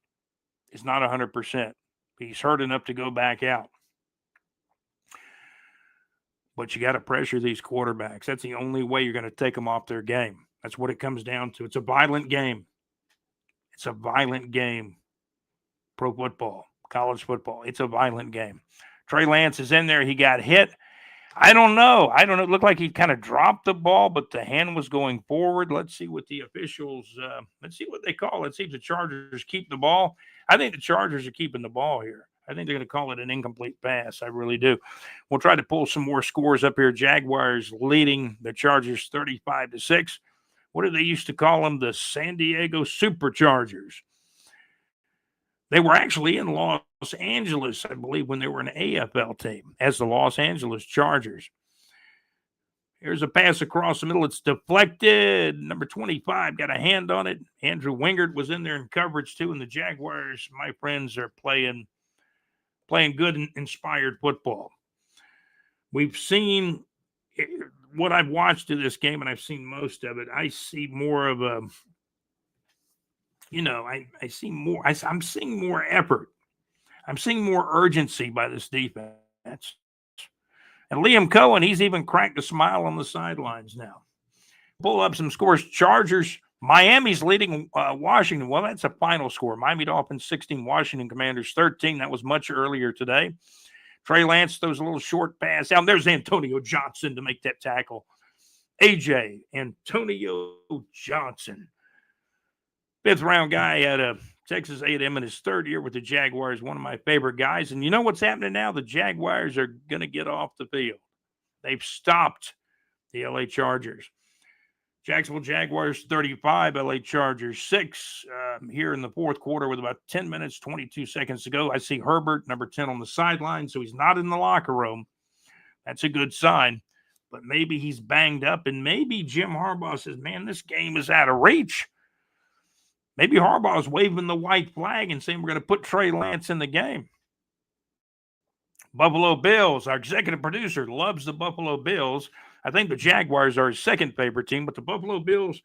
is not 100%. He's hurt enough to go back out. But you got to pressure these quarterbacks. That's the only way you're going to take them off their game. That's what it comes down to. It's a violent game. It's a violent game. Pro football, college football. It's a violent game. Trey Lance is in there. He got hit. I don't know. It looked like he kind of dropped the ball, but the hand was going forward. Let's see what the officials, let's see what they call it. Let's see if the Chargers keep the ball. I think the Chargers are keeping the ball here. I think they're going to call it an incomplete pass. I really do. We'll try to pull some more scores up here. Jaguars leading the Chargers 35-6. What do they used to call them? The San Diego Superchargers. They were actually in Los Angeles, I believe, when they were an AFL team as the Los Angeles Chargers. Here's a pass across the middle. It's deflected. Number 25 got a hand on it. Andrew Wingard was in there in coverage too, and the Jaguars, my friends, are playing good and inspired football. We've seen what I've watched of this game, and I've seen most of it. I see more of a, I see more. I'm seeing more effort. I'm seeing more urgency by this defense. And Liam Cohen, he's even cracked a smile on the sidelines now. Pull up some scores. Chargers, Miami's leading Washington. Well, that's a final score. Miami Dolphins 16, Washington Commanders 13. That was much earlier today. Trey Lance throws a little short pass out. There's Antonio Johnson to make that tackle. AJ Antonio Johnson. 5th round guy out of Texas A&M in his 3rd year with the Jaguars, one of my favorite guys. And you know what's happening now? The Jaguars are going to get off the field. They've stopped the LA Chargers. Jacksonville Jaguars 35, LA Chargers 6. Here in the 4th quarter with about 10 minutes, 22 seconds to go. I see Herbert, number 10, on the sideline, so he's not in the locker room. That's a good sign. But maybe he's banged up, and maybe Jim Harbaugh says, man, this game is out of reach. Maybe Harbaugh's waving the white flag and saying we're going to put Trey Lance in the game. Buffalo Bills, our executive producer, loves the Buffalo Bills. I think the Jaguars are his second favorite team, but the Buffalo Bills,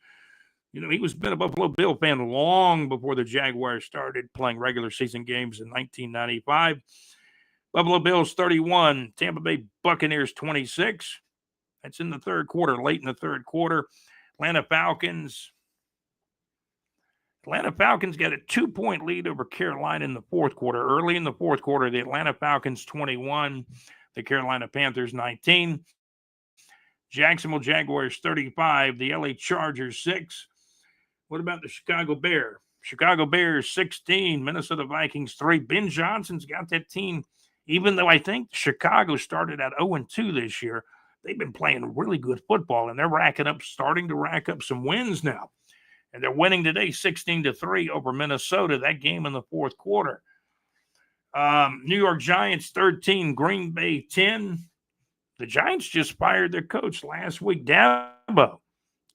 he's been a Buffalo Bill fan long before the Jaguars started playing regular season games in 1995. Buffalo Bills 31, Tampa Bay Buccaneers 26. That's in the 3rd quarter, late in the 3rd quarter. Atlanta Falcons got a 2-point lead over Carolina in the 4th quarter. Early in the 4th quarter, the Atlanta Falcons 21, the Carolina Panthers 19. Jacksonville Jaguars 35, the LA Chargers 6. What about the Chicago Bears? Chicago Bears 16, Minnesota Vikings 3. Ben Johnson's got that team, even though I think Chicago started at 0-2 this year. They've been playing really good football, and they're starting to rack up some wins now. And they're winning today 16-3 over Minnesota, that game in the 4th quarter. New York Giants 13, Green Bay 10. The Giants just fired their coach last week, Dabo.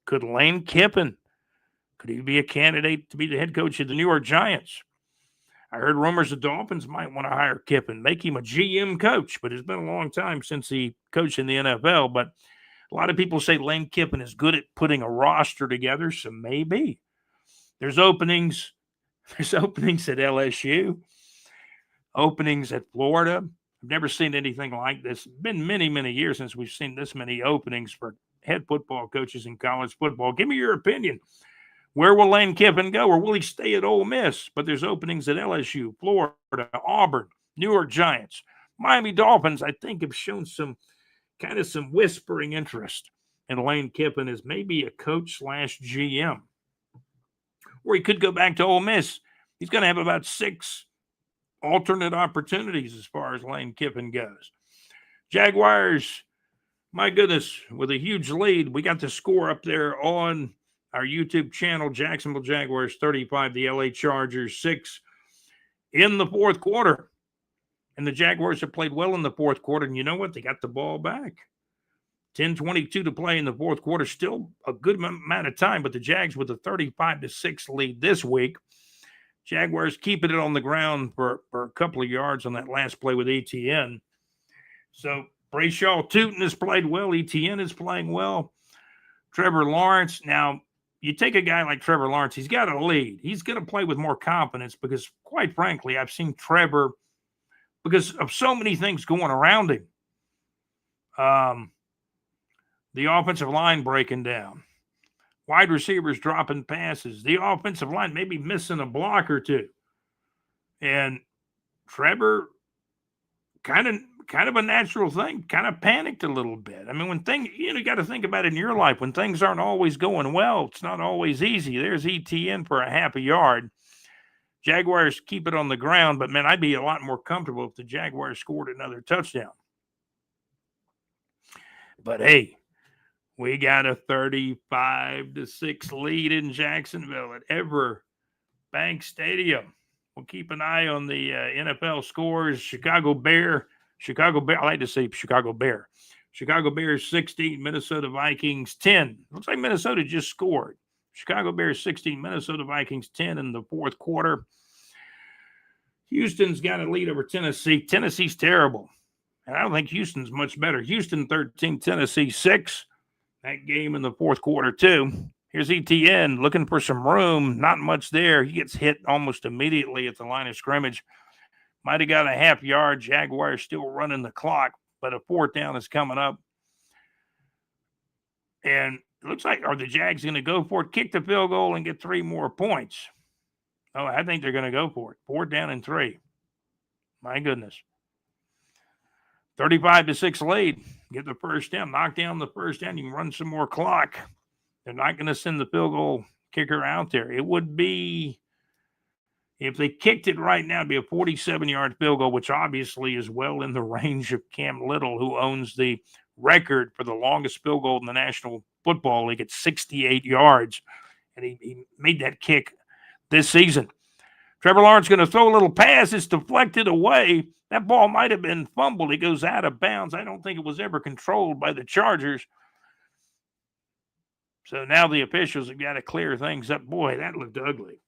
Could Lane Kiffin, could he be a candidate to be the head coach of the New York Giants? I heard rumors the Dolphins might want to hire Kiffin, make him a GM coach, but it's been a long time since he coached in the NFL. But a lot of people say Lane Kiffin is good at putting a roster together, so maybe. There's openings. There's openings at LSU, openings at Florida. I've never seen anything like this. It's been many, many years since we've seen this many openings for head football coaches in college football. Give me your opinion. Where will Lane Kiffin go, or will he stay at Ole Miss? But there's openings at LSU, Florida, Auburn, New York Giants, Miami Dolphins. I think have shown some whispering interest in Lane Kiffin as maybe a coach / GM, or he could go back to Ole Miss. He's going to have about 6 alternate opportunities as far as Lane Kiffin goes. Jaguars, my goodness, with a huge lead. We got the score up there on our YouTube channel. Jacksonville Jaguars 35, the LA Chargers 6 in the fourth quarter. And the Jaguars have played well in the fourth quarter. And you know what? They got the ball back. 10:22 to play in the fourth quarter. Still a good amount of time, but the Jags with a 35-6 lead this week. Jaguars keeping it on the ground for a couple of yards on that last play with ETN. So Brayshaw Tootin has played well. ETN is playing well. Trevor Lawrence. Now, you take a guy like Trevor Lawrence, he's got a lead. He's going to play with more confidence because, quite frankly, I've seen Trevor, because of so many things going around him. The offensive line breaking down. Wide receivers dropping passes. The offensive line maybe missing a block or two. And Trevor, kind of a natural thing, kind of panicked a little bit. I mean, when things, you got to think about it in your life. When things aren't always going well, it's not always easy. There's ETN for a half a yard. Jaguars keep it on the ground, but, man, I'd be a lot more comfortable if the Jaguars scored another touchdown. But, hey, we got a 35-6 lead in Jacksonville at Everbank Stadium. We'll keep an eye on the NFL scores. Chicago Bear. I like to say Chicago Bear. Chicago Bears 16, Minnesota Vikings 10. Looks like Minnesota just scored. Chicago Bears 16, Minnesota Vikings 10 in the fourth quarter. Houston's got a lead over Tennessee. Tennessee's terrible. And I don't think Houston's much better. Houston 13, Tennessee 6. That game in the fourth quarter, too. Here's ETN looking for some room. Not much there. He gets hit almost immediately at the line of scrimmage. Might have got a half yard. Jaguars still running the clock, but a fourth down is coming up. And it looks like, are the Jags going to go for it? Kick the field goal and get 3 more points. Oh, I think they're going to go for it. 4th down and 3. My goodness. 35-6 lead. Get the first down. Knock down the first down. You can run some more clock. They're not going to send the field goal kicker out there. It would be, if they kicked it right now, it'd be a 47-yard field goal, which obviously is well in the range of Cam Little, who owns the record for the longest field goal in the National Football League at 68 yards. And he made that kick this season. Trevor Lawrence going to throw a little pass. It's deflected away. That ball might have been fumbled. It goes out of bounds. I don't think it was ever controlled by the Chargers. So now the officials have got to clear things up. Boy, that looked ugly.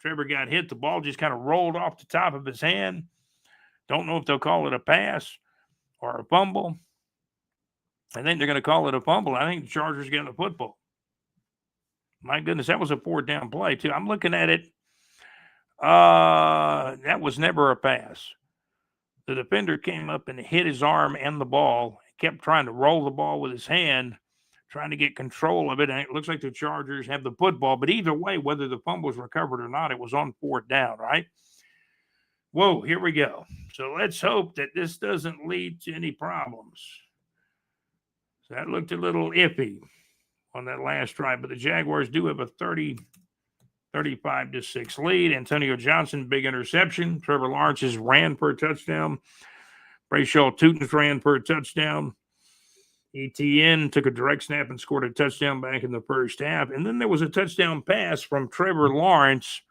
Trevor got hit. The ball just kind of rolled off the top of his hand. Don't know if they'll call it a pass or a fumble. I think they're going to call it a fumble. I think the Chargers got the football. My goodness, that was a 4th down play, too. I'm looking at it. That was never a pass. The defender came up and hit his arm and the ball. He kept trying to roll the ball with his hand, trying to get control of it. And it looks like the Chargers have the football. But either way, whether the fumble was recovered or not, it was on 4th down, right? Whoa, here we go. So let's hope that this doesn't lead to any problems. So that looked a little iffy on that last drive. But the Jaguars do have a 35-6 lead. Antonio Johnson, big interception. Trevor Lawrence has ran for a touchdown. Brayshaw Tootin ran for a touchdown. ETN took a direct snap and scored a touchdown back in the first half. And then there was a touchdown pass from Trevor Lawrence.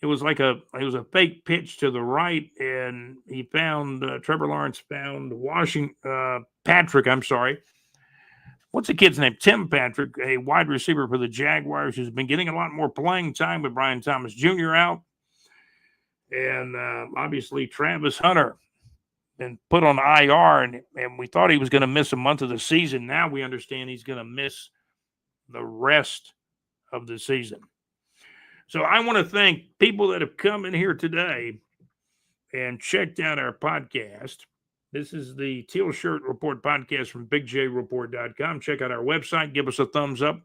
It was a fake pitch to the right, and Trevor Lawrence found Patrick. What's the kid's name? Tim Patrick, a wide receiver for the Jaguars, who's been getting a lot more playing time with Brian Thomas Jr. out. And obviously Travis Hunter been put on IR, and we thought he was going to miss a month of the season. Now we understand he's going to miss the rest of the season. So I want to thank people that have come in here today and checked out our podcast. This is the Teal Shirt Report podcast from BigJReport.com. Check out our website. Give us a thumbs up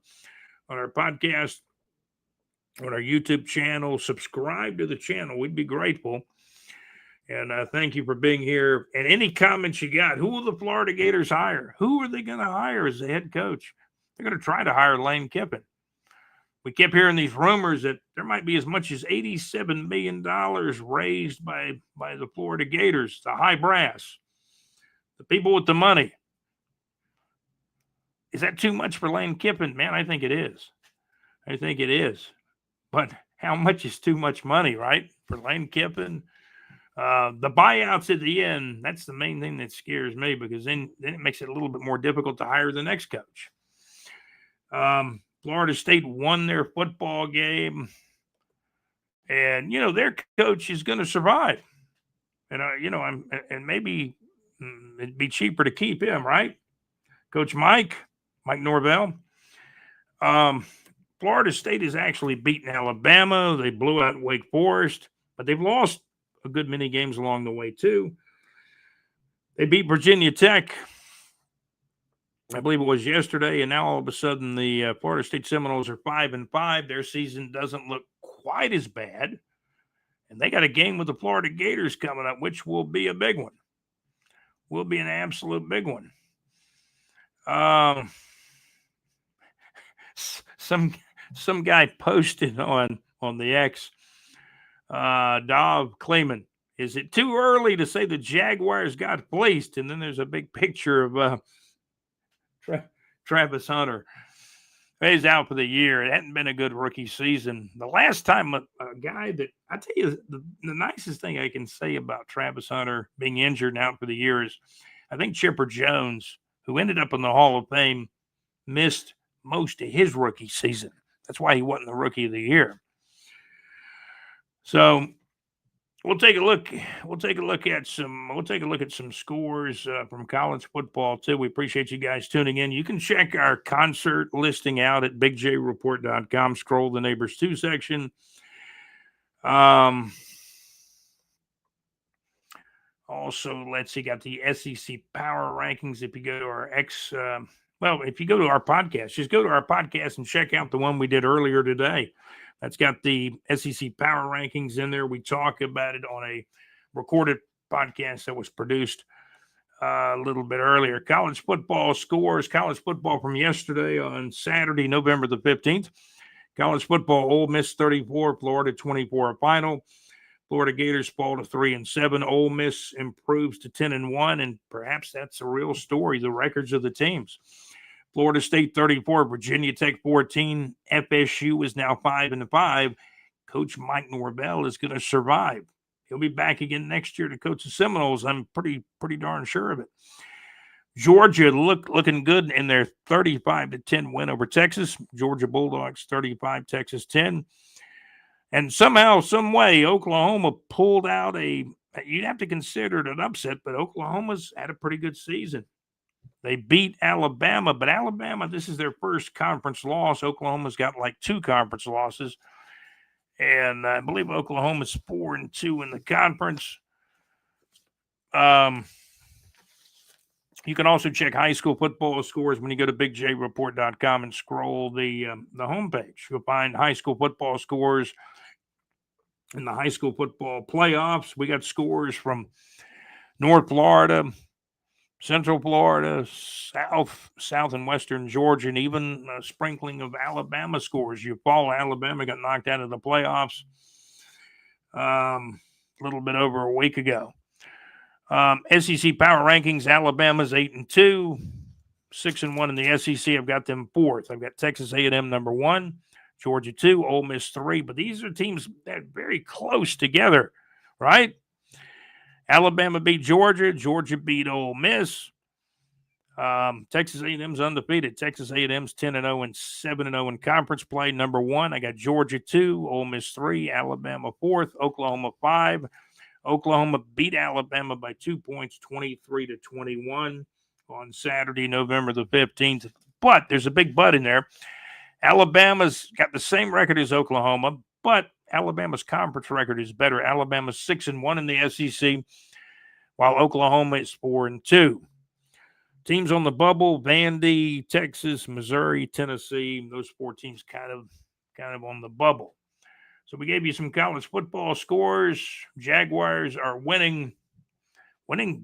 on our podcast, on our YouTube channel. Subscribe to the channel. We'd be grateful. And thank you for being here. And any comments you got, who will the Florida Gators hire? Who are they going to hire as the head coach? They're going to try to hire Lane Kiffin. We kept hearing these rumors that there might be as much as $87 million raised by the Florida Gators, the high brass, the people with the money. Is that too much for Lane Kiffin? Man, I think it is. I think it is. But how much is too much money, right, for Lane Kiffin? The buyouts at the end, that's the main thing that scares me, because then it makes it a little bit more difficult to hire the next coach. Florida State won their football game, and, their coach is going to survive. And, and maybe it'd be cheaper to keep him, right? Coach Mike Norvell. Florida State has actually beaten Alabama. They blew out Wake Forest, but they've lost a good many games along the way, too. They beat Virginia Tech, I believe it was yesterday, and now all of a sudden the Florida State Seminoles are 5-5. Their season doesn't look quite as bad, and they got a game with the Florida Gators coming up, which will be a big one. Will be an absolute big one. Some guy posted on the X, Dov Clayman, is it too early to say the Jaguars got fleeced? And then there's a big picture of Travis Hunter. He's out for the year. It hadn't been a good rookie season. The last time a guy that, I tell you, the nicest thing I can say about Travis Hunter being injured and out for the year is, I think Chipper Jones, who ended up in the Hall of Fame, missed most of his rookie season. That's why he wasn't the rookie of the year. So we'll take a look. We'll take a look at some scores from college football too. We appreciate you guys tuning in. You can check our concert listing out at bigjreport.com. Scroll the Neighbors 2 section. Also, let's see, got the SEC Power Rankings. If you go to our if you go to our podcast, just go to our podcast and check out the one we did earlier today. That's got the SEC Power Rankings in there. We talk about it on a recorded podcast that was produced a little bit earlier. College football scores. College football from yesterday on Saturday, November the 15th. College football, Ole Miss 34, Florida 24 final. Florida Gators fall to 3-7. Ole Miss improves to 10-1, and perhaps that's a real story, the records of the teams. Florida State 34, Virginia Tech 14. FSU is now 5-5. Coach Mike Norvell is going to survive. He'll be back again next year to coach the Seminoles. I'm pretty darn sure of it. Georgia looking good in their 35-10 win over Texas. Georgia Bulldogs 35, Texas 10. And somehow, some way, Oklahoma pulled out you'd have to consider it an upset, but Oklahoma's had a pretty good season. They beat Alabama, but Alabama, this is their first conference loss. Oklahoma's got like 2 conference losses. And I believe Oklahoma's 4-2 in the conference. You can also check high school football scores when you go to bigjreport.com and scroll the homepage. You'll find high school football scores in the high school football playoffs. We got scores from North Florida, Central Florida, South and Western Georgia, and even a sprinkling of Alabama scores. You follow Alabama got knocked out of the playoffs a little bit over a week ago. SEC Power Rankings, Alabama's 8-2, 6-1 in the SEC. I've got them 4th. I've got Texas A&M number 1, Georgia 2, Ole Miss 3. But these are teams that are very close together, right? Alabama beat Georgia. Georgia beat Ole Miss. Texas A&M's undefeated. Texas A&M's 10-0 and 7-0 in conference play. Number 1, I got Georgia 2, Ole Miss 3, Alabama 4th, Oklahoma 5. Oklahoma beat Alabama by 2 points, 23-21 on Saturday, November the 15th. But there's a big but in there. Alabama's got the same record as Oklahoma, but Alabama's conference record is better. Alabama's 6-1 in the SEC, while Oklahoma is 4-2. Teams on the bubble: Vandy, Texas, Missouri, Tennessee. Those 4 teams kind of on the bubble. So we gave you some college football scores. Jaguars are winning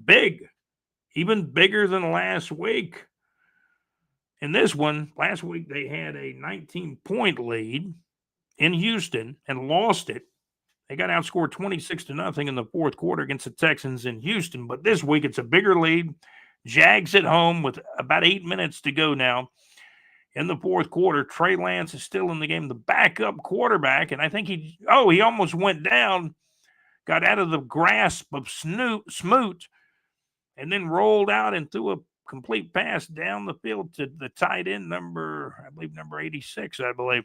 big, even bigger than last week. In this one, last week they had a 19-point lead in Houston and lost it. They got outscored 26-0 in the fourth quarter against the Texans in Houston. But this week it's a bigger lead. Jags at home with about 8 minutes to go now in the fourth quarter. Trey Lance is still in the game, the backup quarterback, and I think he almost went down, got out of the grasp of Smoot, and then rolled out and threw a complete pass down the field to the tight end number 86, I believe.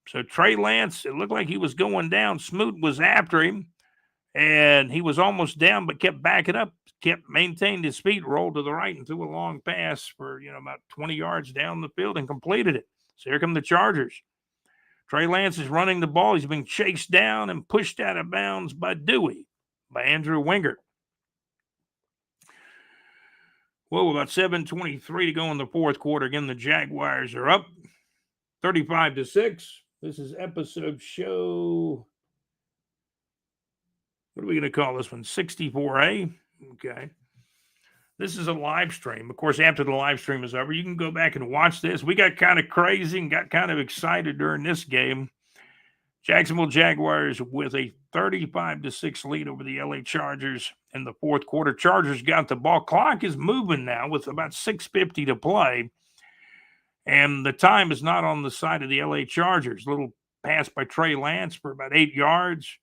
So Trey Lance, it looked like he was going down. Smoot was after him, and he was almost down, but kept backing up, maintained his feet, rolled to the right, and threw a long pass for about 20 yards down the field and completed it. So here come the Chargers. Trey Lance is running the ball. He's being chased down and pushed out of bounds by Andrew Wingert. Well, about 7:23 to go in the fourth quarter. Again, the Jaguars are up 35-6. This is episode show. What are we going to call this one? 64A. Okay. This is a live stream. Of course, after the live stream is over, you can go back and watch this. We got kind of crazy and got kind of excited during this game. Jacksonville Jaguars with a 35-6 lead over the LA Chargers in the fourth quarter. Chargers got the ball. Clock is moving now with about 6:50 to play. And the time is not on the side of the LA Chargers. Little pass by Trey Lance for about 8 yards.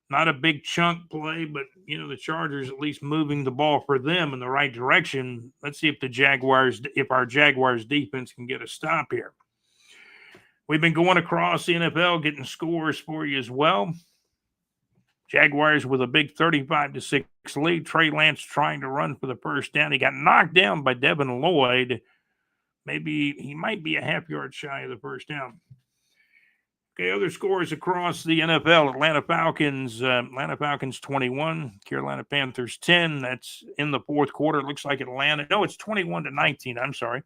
Not a big chunk play, but, the Chargers at least moving the ball for them in the right direction. Let's see if our Jaguars defense can get a stop here. We've been going across the NFL, getting scores for you as well. Jaguars with a big 35-6 lead. Trey Lance trying to run for the first down. He got knocked down by Devin Lloyd. Maybe he might be a half yard shy of the first down. Okay, other scores across the NFL. Atlanta Falcons 21, Carolina Panthers 10. That's in the fourth quarter. It looks like it's 21-19. I'm sorry.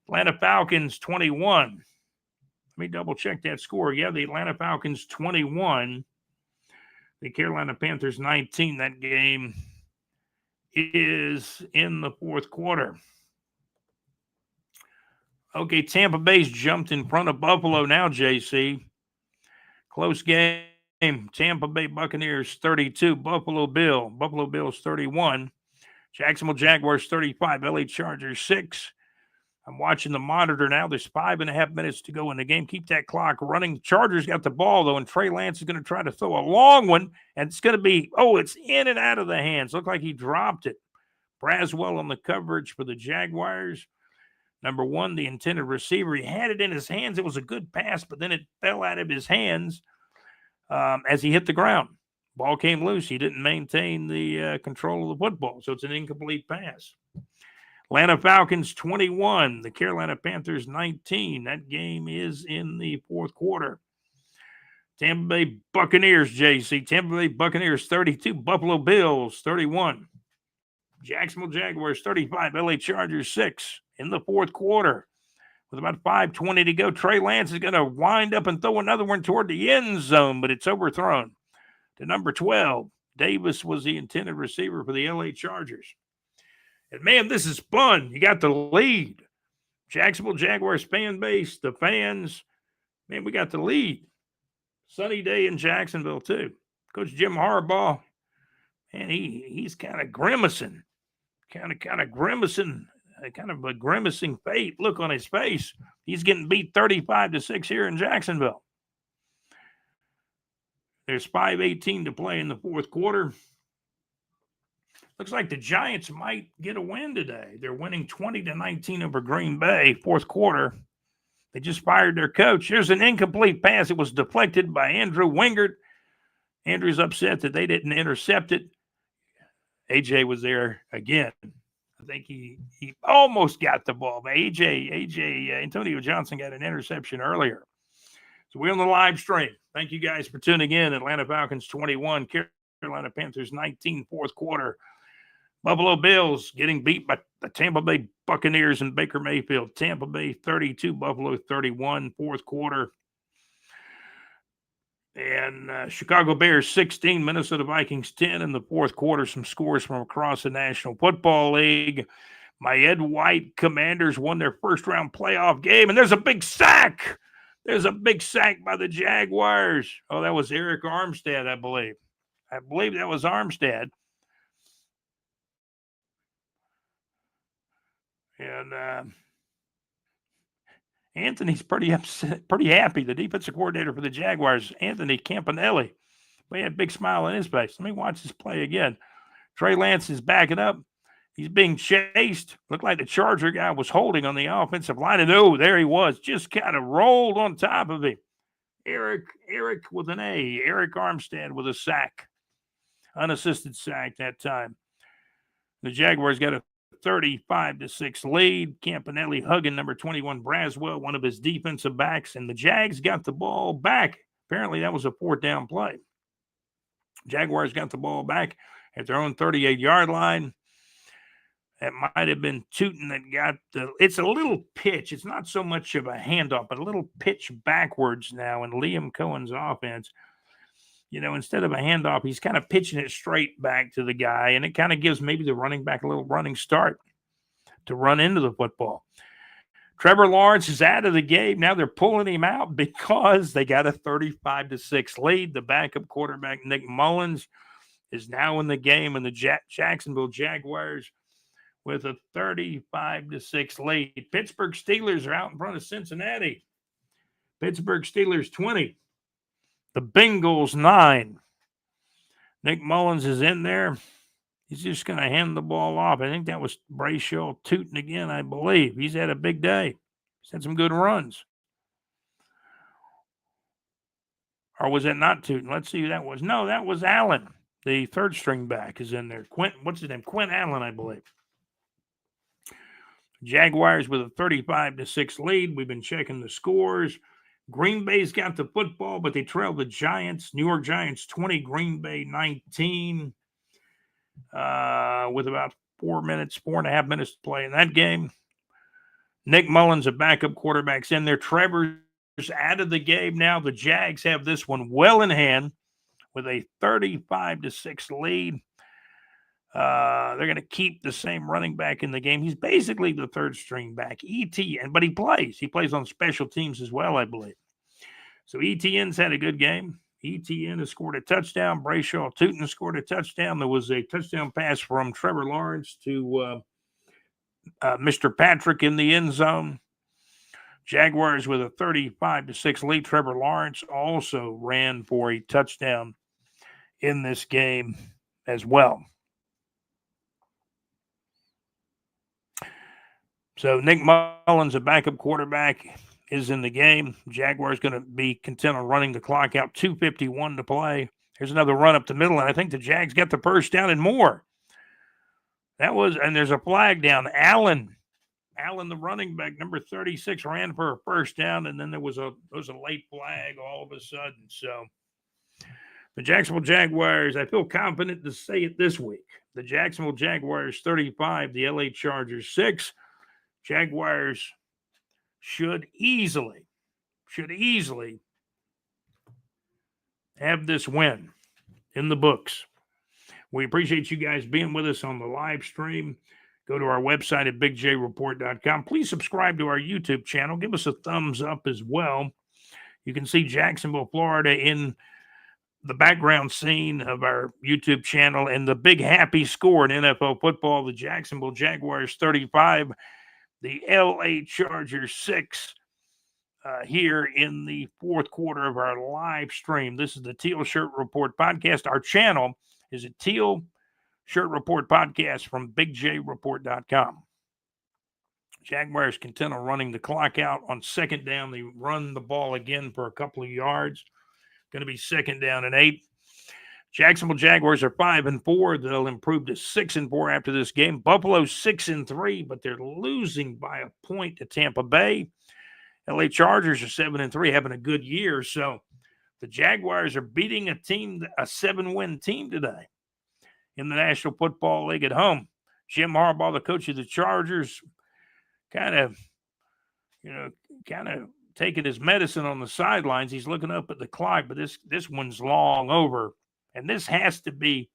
Atlanta Falcons 21. Let me double check that score. Yeah, the Atlanta Falcons 21, the Carolina Panthers 19. That game is in the fourth quarter. Okay, Tampa Bay's jumped in front of Buffalo now, JC. Close game. Tampa Bay Buccaneers 32, Buffalo Bills 31, Jacksonville Jaguars 35, LA Chargers 6. I'm watching the monitor now. There's 5.5 minutes to go in the game. Keep that clock running. The Chargers got the ball, though, and Trey Lance is going to try to throw a long one, and it's going to be, it's in and out of the hands. Looked like he dropped it. Braswell on the coverage for the Jaguars. Number 1, the intended receiver. He had it in his hands. It was a good pass, but then it fell out of his hands as he hit the ground. Ball came loose. He didn't maintain the control of the football, so it's an incomplete pass. Atlanta Falcons 21, the Carolina Panthers 19. That game is in the fourth quarter. Tampa Bay Buccaneers, JC. Tampa Bay Buccaneers 32, Buffalo Bills 31. Jacksonville Jaguars 35, LA Chargers 6 in the fourth quarter. With about 5:20 to go, Trey Lance is going to wind up and throw another one toward the end zone, but it's overthrown to number 12. Davis was the intended receiver for the LA Chargers. And, man, this is fun. You got the lead. Jacksonville Jaguars fan base, the fans. Man, we got the lead. Sunny day in Jacksonville, too. Coach Jim Harbaugh, man, he's kind of grimacing. Kind of grimacing. Kind of a grimacing fate look on his face. He's getting beat 35-6 here in Jacksonville. There's 5:18 to play in the fourth quarter. Looks like the Giants might get a win today. They're winning 20-19 over Green Bay, fourth quarter. They just fired their coach. Here's an incomplete pass. It was deflected by Andrew Wingert. Andrew's upset that they didn't intercept it. AJ was there again. I think he almost got the ball. But Antonio Johnson got an interception earlier. So we're on the live stream. Thank you guys for tuning in. Atlanta Falcons 21, Carolina Panthers 19, fourth quarter. Buffalo Bills getting beat by the Tampa Bay Buccaneers and Baker Mayfield. Tampa Bay 32, Buffalo 31, fourth quarter. And Chicago Bears 16, Minnesota Vikings 10 in the fourth quarter. Some scores from across the National Football League. My Ed White Commanders won their first round playoff game, and there's a big sack. There's a big sack by the Jaguars. Oh, that was Eric Armstead, I believe. I believe that was Armstead. And Anthony's pretty upset, pretty happy. The defensive coordinator for the Jaguars, Anthony Campanelli. He had a big smile on his face. Let me watch this play again. Trey Lance is backing up. He's being chased. Looked like the Charger guy was holding on the offensive line. And oh, there he was. Just kind of rolled on top of him. Eric with an A. Eric Armstead with a sack. Unassisted sack that time. The Jaguars got a 35-6 lead. Campanelli hugging number 21 Braswell, one of his defensive backs, and the Jags got the ball back. Apparently, that was a fourth down play. Jaguars got the ball back at their own 38-yard line. That might have been Tootin that got it's a little pitch. It's not so much of a handoff, but a little pitch backwards now in Liam Cohen's offense. Instead of a handoff, he's kind of pitching it straight back to the guy, and it kind of gives maybe the running back a little running start to run into the football. Trevor Lawrence is out of the game. Now they're pulling him out because they got a 35-6 lead. The backup quarterback, Nick Mullins, is now in the game, and the Jacksonville Jaguars with a 35-6 lead. Pittsburgh Steelers are out in front of Cincinnati. Pittsburgh Steelers 20. The Bengals 9. Nick Mullins is in there. He's just going to hand the ball off. I think that was Brayshaw Tootin again, I believe. He's had a big day. He's had some good runs. Or was it not Tootin? Let's see who that was. No, that was Allen. The third string back is in there. What's his name? Quint Allen, I believe. Jaguars with a 35-6 lead. We've been checking the scores. Green Bay's got the football, but they trail the Giants. New York Giants 20, Green Bay 19. With about 4.5 minutes to play in that game. Nick Mullins, a backup quarterback's in there. Trevor's out of the game now. The Jags have this one well in hand with a 35-6 lead. They're going to keep the same running back in the game. He's basically the third string back, ETN, but he plays. He plays on special teams as well, I believe. So ETN's had a good game. ETN has scored a touchdown. Brayshaw Tootin scored a touchdown. There was a touchdown pass from Trevor Lawrence to Mr. Patrick in the end zone. Jaguars with a 35-6 lead. Trevor Lawrence also ran for a touchdown in this game as well. So Nick Mullins, a backup quarterback, is in the game. Jaguars going to be content on running the clock out. 2:51 to play. Here's another run up the middle, and I think the Jags got the first down and more. And there's a flag down. Allen, the running back, number 36, ran for a first down, and then there was a late flag all of a sudden. So the Jacksonville Jaguars, I feel confident to say it this week. The Jacksonville Jaguars 35, the LA Chargers 6. Jaguars should easily have this win in the books. We appreciate you guys being with us on the live stream. Go to our website at bigjreport.com. Please subscribe to our YouTube channel. Give us a thumbs up as well. You can see Jacksonville, Florida in the background scene of our YouTube channel, and the big happy score in NFL football, the Jacksonville Jaguars 35, the LA Chargers 6, here in the fourth quarter of our live stream. This is the Teal Shirt Report podcast. Our channel is a Teal Shirt Report podcast from bigjreport.com. Jaguars content on running the clock out on second down. They run the ball again for a couple of yards. Going to be second down and 8. Jacksonville Jaguars are 5-4. They'll improve to 6-4 after this game. Buffalo 6-3, but they're losing by a point to Tampa Bay. LA Chargers are 7-3, having a good year. So The Jaguars are beating a 7-win team today in the National Football League at home. Jim Harbaugh, the coach of the Chargers, kind of taking his medicine on the sidelines. He's looking up at the clock, but this one's long over. And this has to be,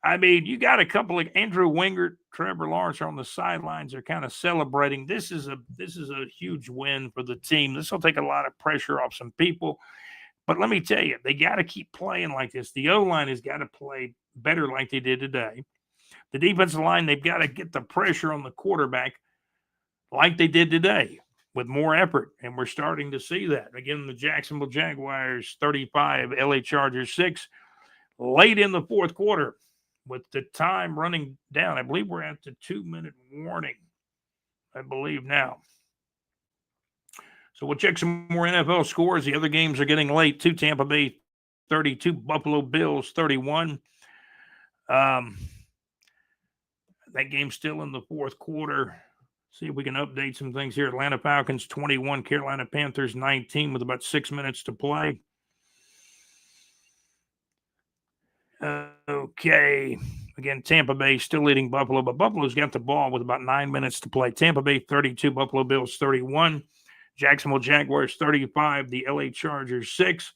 I mean, you got a couple of Andrew Wingert, Trevor Lawrence are on the sidelines. They're kind of celebrating. This is a huge win for the team. This will take a lot of pressure off some people. But let me tell you, they got to keep playing like this. The O-line has got to play better like they did today. The defensive line, they've got to get the pressure on the quarterback like they did today with more effort, and we're starting to see that. Again, the Jacksonville Jaguars 35, LA Chargers 6, late in the fourth quarter with the time running down. I believe we're at the 2-minute warning, I believe now. So we'll check some more NFL scores. The other games are getting late too. Tampa Bay 32, Buffalo Bills 31. That game's still in the fourth quarter. See if we can update some things here. Atlanta Falcons 21, Carolina Panthers 19 with about 6 minutes to play. Okay. Again, Tampa Bay still leading Buffalo, but Buffalo's got the ball with about 9 minutes to play. Tampa Bay 32, Buffalo Bills 31. Jacksonville Jaguars 35, the LA Chargers 6.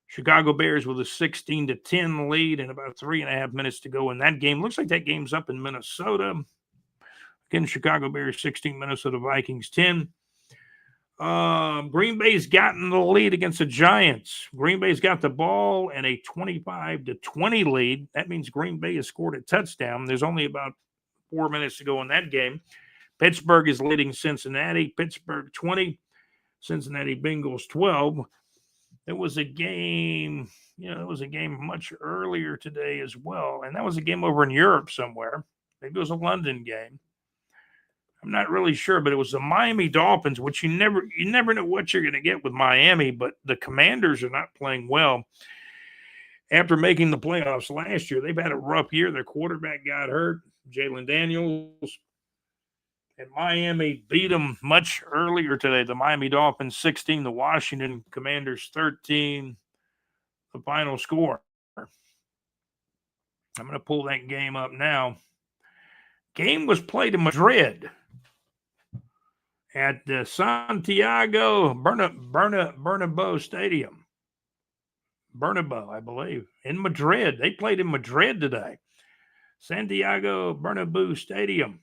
Chicago Bears with a 16-10 lead and about 3.5 minutes to go in that game. Looks like that game's up in Minnesota. Again, Chicago Bears 16, Minnesota Vikings 10. Green Bay's gotten the lead against the Giants. Green Bay's got the ball and a 25-20 lead. That means Green Bay has scored a touchdown. There's only about 4 minutes to go in that game. Pittsburgh is leading Cincinnati. Pittsburgh 20, Cincinnati Bengals 12. It was a game, much earlier today as well. And that was a game over in Europe somewhere. Maybe it was a London game. I'm not really sure, but it was the Miami Dolphins, which you never know what you're going to get with Miami, but the Commanders are not playing well. After making the playoffs last year, they've had a rough year. Their quarterback got hurt, Jalen Daniels, and Miami beat them much earlier today. The Miami Dolphins 16, the Washington Commanders 13, the final score. I'm going to pull that game up now. Game was played in Madrid at the Santiago Bernabeu Stadium. Bernabeu, I believe, in Madrid. They played in Madrid today. Santiago Bernabeu Stadium.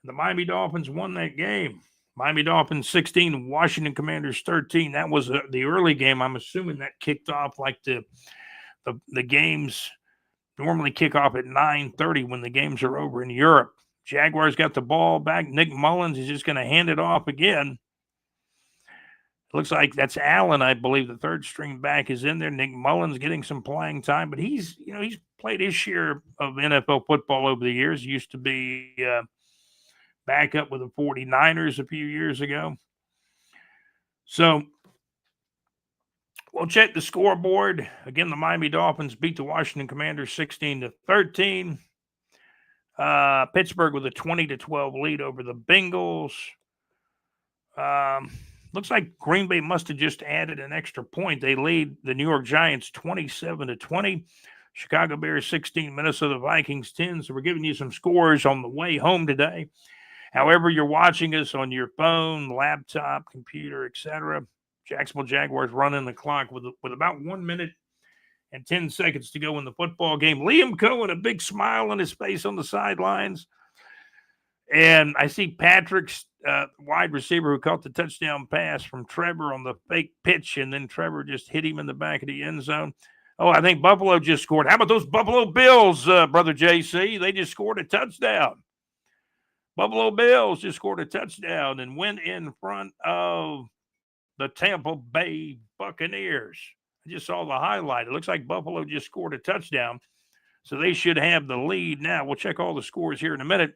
The Miami Dolphins won that game. Miami Dolphins 16, Washington Commanders 13. That was the early game. I'm assuming that kicked off like the games normally kick off at 9:30 when the games are over in Europe. Jaguars got the ball back. Nick Mullins is just going to hand it off again. It looks like that's Allen, I believe. The third string back is in there. Nick Mullins getting some playing time, but he's played his share of NFL football over the years. He used to be back up with the 49ers a few years ago. So we'll check the scoreboard. Again, the Miami Dolphins beat the Washington Commanders 16-13. Pittsburgh with a 20-12 lead over the Bengals. Looks like Green Bay must have just added an extra point. They lead the New York Giants 27-20. Chicago Bears 16, Minnesota Vikings 10. So we're giving you some scores on the way home today. However you're watching us on your phone, laptop, computer, etc. Jacksonville Jaguars running the clock with about 1 minute and 10 seconds to go in the football game. Liam Cohen, a big smile on his face on the sidelines. And I see Patrick's wide receiver who caught the touchdown pass from Trevor on the fake pitch, and then Trevor just hit him in the back of the end zone. Oh, I think Buffalo just scored. How about those Buffalo Bills, Brother JC? They just scored a touchdown. Buffalo Bills just scored a touchdown and went in front of the Tampa Bay Buccaneers. I just saw the highlight. It looks like Buffalo just scored a touchdown, so they should have the lead now. We'll check all the scores here in a minute.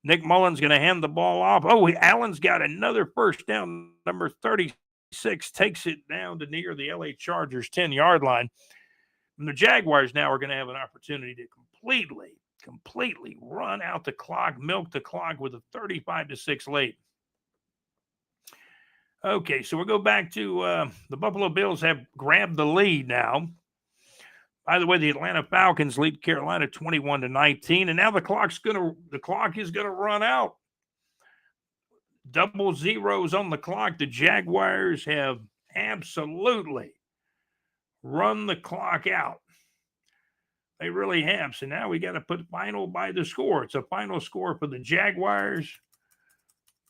Nick Mullins going to hand the ball off. Oh, Allen's got another first down. Number 36 takes it down to near the LA Chargers 10-yard line. And the Jaguars now are going to have an opportunity to completely run out the clock, milk the clock with a 35-6 lead. Okay, so we'll go back to the Buffalo Bills have grabbed the lead now. By the way, the Atlanta Falcons lead Carolina 21-19, and now the clock is gonna run out. Double zeros on the clock. The Jaguars have absolutely run the clock out. They really have. So now we got to put final by the score. It's a final score for the Jaguars.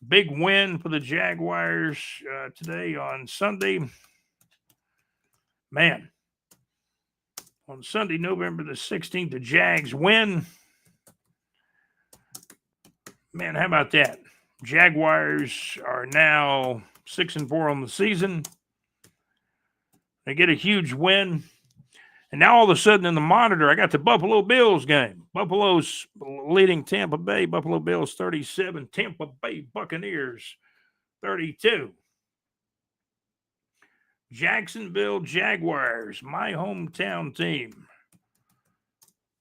Big win for the Jaguars today on Sunday. Man, on Sunday, November the 16th, the Jags win. Man, how about that? Jaguars are now 6-4 on the season. They get a huge win. And now all of a sudden in the monitor, I got the Buffalo Bills game. Buffalo's leading Tampa Bay. Buffalo Bills 37, Tampa Bay Buccaneers 32. Jacksonville Jaguars, my hometown team.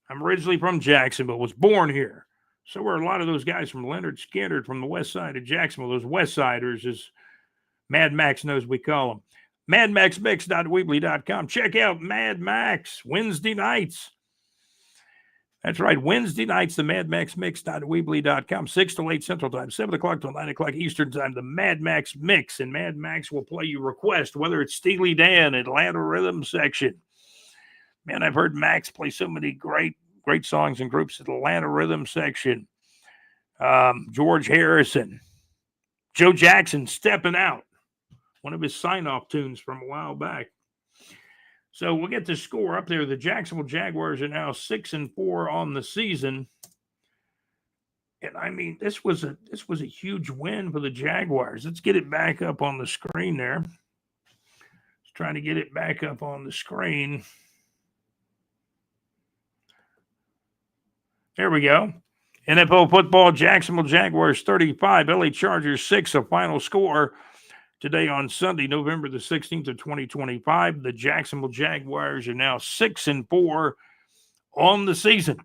I'm originally from Jacksonville, was born here. So were a lot of those guys from Leonard Skinner from the west side of Jacksonville. Those West Siders, as Mad Max knows we call them. MadMaxMix.weebly.com. Check out Mad Max Wednesday nights. That's right, Wednesday nights, the MadMaxMix.weebly.com, 6 to 8 Central Time, 7 o'clock to 9 o'clock Eastern Time, the Mad Max Mix. And Mad Max will play your request, whether it's Steely Dan, Atlanta Rhythm Section. Man, I've heard Max play so many great songs and groups at Atlanta Rhythm Section. George Harrison. Joe Jackson, Stepping Out. One of his sign-off tunes from a while back. So we'll get the score up there. The Jacksonville Jaguars are now 6-4 on the season. And I mean, this was a huge win for the Jaguars. Let's get it back up on the screen there. Just trying to get it back up on the screen. There we go. NFL football, Jacksonville Jaguars 35, LA Chargers 6, a final score. Today on Sunday, November the 16th of 2025, the Jacksonville Jaguars are now 6-4 on the season.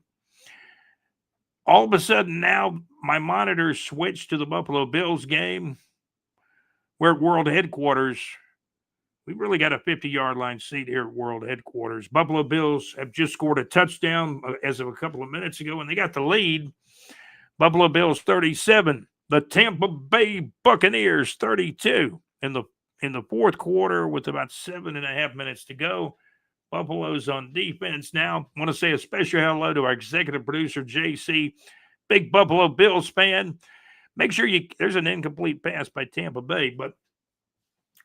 All of a sudden now, my monitors switched to the Buffalo Bills game. We're at World Headquarters. We really got a 50-yard line seat here at World Headquarters. Buffalo Bills have just scored a touchdown as of a couple of minutes ago, and they got the lead. Buffalo Bills 37. The Tampa Bay Buccaneers 32 in the fourth quarter with about 7.5 minutes to go. Buffalo's on defense now. I want to say a special hello to our executive producer, JC, big Buffalo Bills fan. Make sure there's an incomplete pass by Tampa Bay, but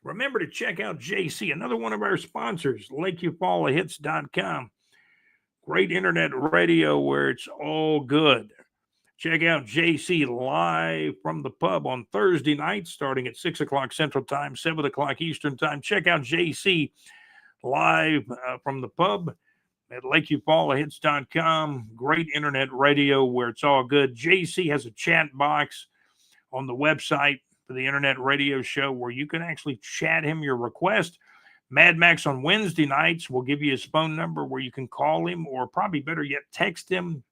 remember to check out JC, another one of our sponsors, LakeUFallahits.com. Great internet radio where it's all good. Check out JC live from the pub on Thursday nights, starting at 6 o'clock Central Time, 7 o'clock Eastern Time. Check out JC live from the pub at LakeUFallahits.com. Great internet radio where it's all good. JC has a chat box on the website for the internet radio show where you can actually chat him your request. Mad Max on Wednesday nights will give you his phone number where you can call him, or probably better yet, text him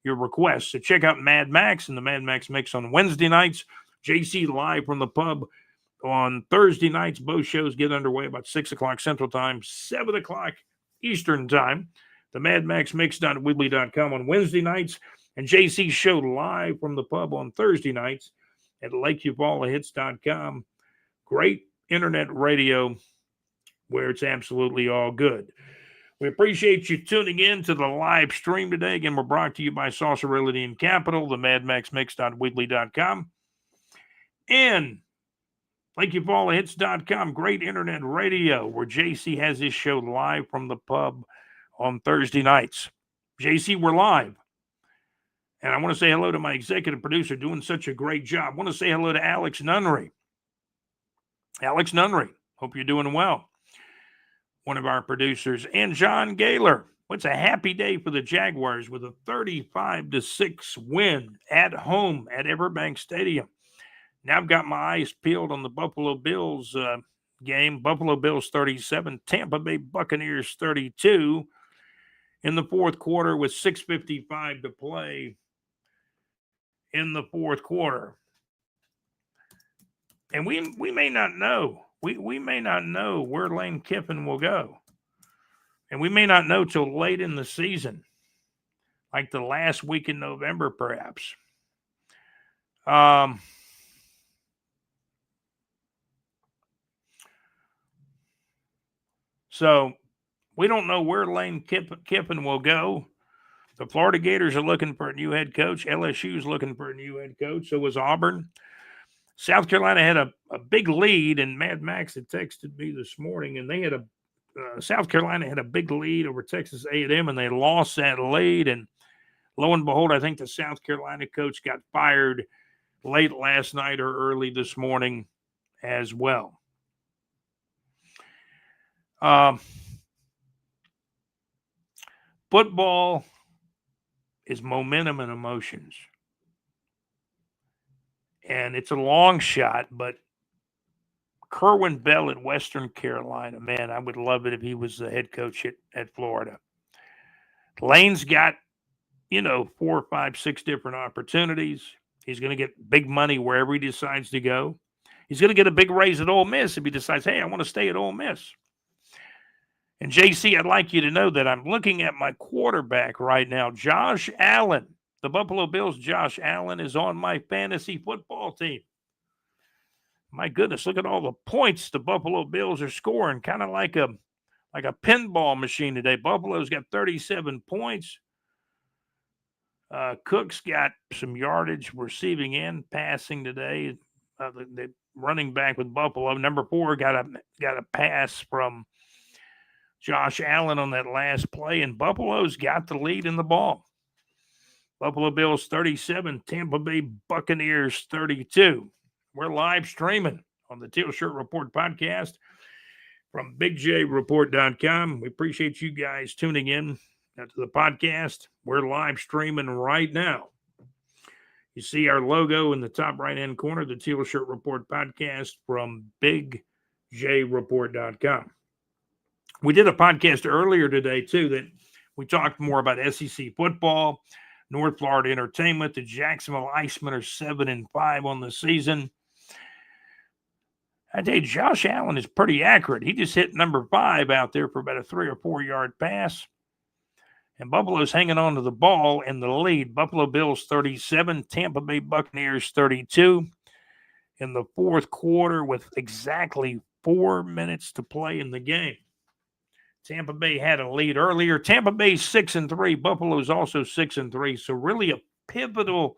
your request. So check out Mad Max and the Mad Max Mix on Wednesday nights. JC live from the pub on Thursday nights. Both shows get underway about 6 o'clock Central Time, 7 o'clock Eastern Time. The MadMaxMix.weebly.com on Wednesday nights, and JC's show live from the pub on Thursday nights at LakeUFallahits.com. Great internet radio where it's absolutely all good. We appreciate you tuning in to the live stream today. Again, we're brought to you by Saucer Realty and Capital, the MadMaxMix.weebly.com, and LakeUFallahits.com. Great internet radio where JC has his show live from the pub on Thursday nights. JC, we're live. And I want to say hello to my executive producer doing such a great job. I want to say hello to Alex Nunnery. Alex Nunnery, hope you're doing well. One of our producers, and John Gaylor. What's a happy day for the Jaguars with a 35-6 win at home at Everbank Stadium. Now I've got my eyes peeled on the Buffalo Bills game. Buffalo Bills 37, Tampa Bay Buccaneers 32 in the fourth quarter with 6:55 to play in the fourth quarter. And we may not know. We may not know where Lane Kiffin will go. And we may not know till late in the season, like the last week in November, perhaps. So we don't know where Lane Kiffin will go. The Florida Gators are looking for a new head coach. LSU is looking for a new head coach. So was Auburn. South Carolina had a big lead, and Mad Max had texted me this morning, and they had South Carolina had a big lead over Texas A&M, and they lost that lead. And lo and behold, I think the South Carolina coach got fired late last night or early this morning as well. Football is momentum and emotions. And it's a long shot, but Kerwin Bell at Western Carolina, man, I would love it if he was the head coach at Florida. Lane's got, 4, 5, 6 different opportunities. He's going to get big money wherever he decides to go. He's going to get a big raise at Ole Miss if he decides, hey, I want to stay at Ole Miss. And JC, I'd like you to know that I'm looking at my quarterback right now, Josh Allen. The Buffalo Bills' Josh Allen is on my fantasy football team. My goodness, look at all the points the Buffalo Bills are scoring, kind of like a pinball machine today. Buffalo's got 37 points. Cook's got some yardage receiving and passing today. The running back with Buffalo, number 4, got a pass from Josh Allen on that last play, and Buffalo's got the lead in the ball. Buffalo Bills 37, Tampa Bay Buccaneers 32. We're live streaming on the Teal Shirt Report podcast from BigJReport.com. We appreciate you guys tuning in to the podcast. We're live streaming right now. You see our logo in the top right-hand corner, the Teal Shirt Report podcast from BigJReport.com. We did a podcast earlier today, too, that we talked more about SEC football, North Florida entertainment. The Jacksonville Icemen are 7-5 on the season. I tell you, Josh Allen is pretty accurate. He just hit number 5 out there for about a 3 or 4 yard pass. And Buffalo's hanging on to the ball in the lead. Buffalo Bills 37, Tampa Bay Buccaneers 32. In the fourth quarter with exactly 4 minutes to play in the game. Tampa Bay had a lead earlier. Tampa Bay's 6-3. Buffalo's also 6-3. So really a pivotal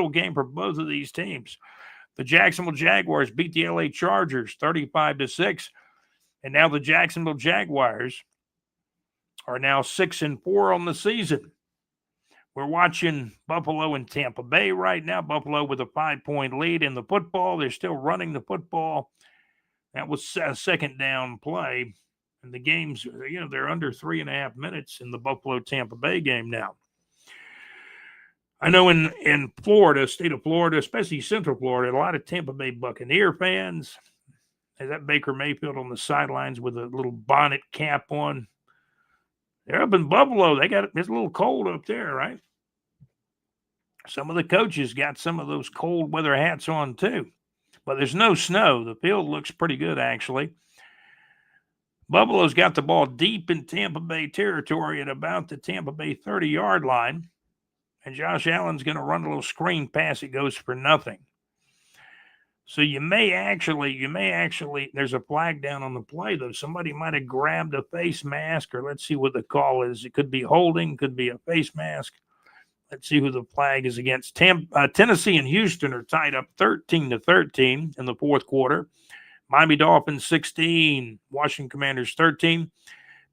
game for both of these teams. The Jacksonville Jaguars beat the LA Chargers 35-6. And now the Jacksonville Jaguars are now 6-4 on the season. We're watching Buffalo and Tampa Bay right now. Buffalo with a 5-point lead in the football. They're still running the football. That was a second down play. And the game's, they're under 3.5 minutes in the Buffalo-Tampa Bay game now. I know in Florida, state of Florida, especially Central Florida, a lot of Tampa Bay Buccaneer fans. There's that Baker Mayfield on the sidelines with a little bonnet cap on. They're up in Buffalo. It's a little cold up there, right? Some of the coaches got some of those cold weather hats on too. But there's no snow. The field looks pretty good, actually. Buffalo's got the ball deep in Tampa Bay territory at about the Tampa Bay 30-yard line. And Josh Allen's going to run a little screen pass. It goes for nothing. So you may actually, there's a flag down on the play, though. Somebody might have grabbed a face mask, or let's see what the call is. It could be holding, could be a face mask. Let's see who the flag is against. Tennessee and Houston are tied up 13-13 in the fourth quarter. Miami Dolphins 16, Washington Commanders 13.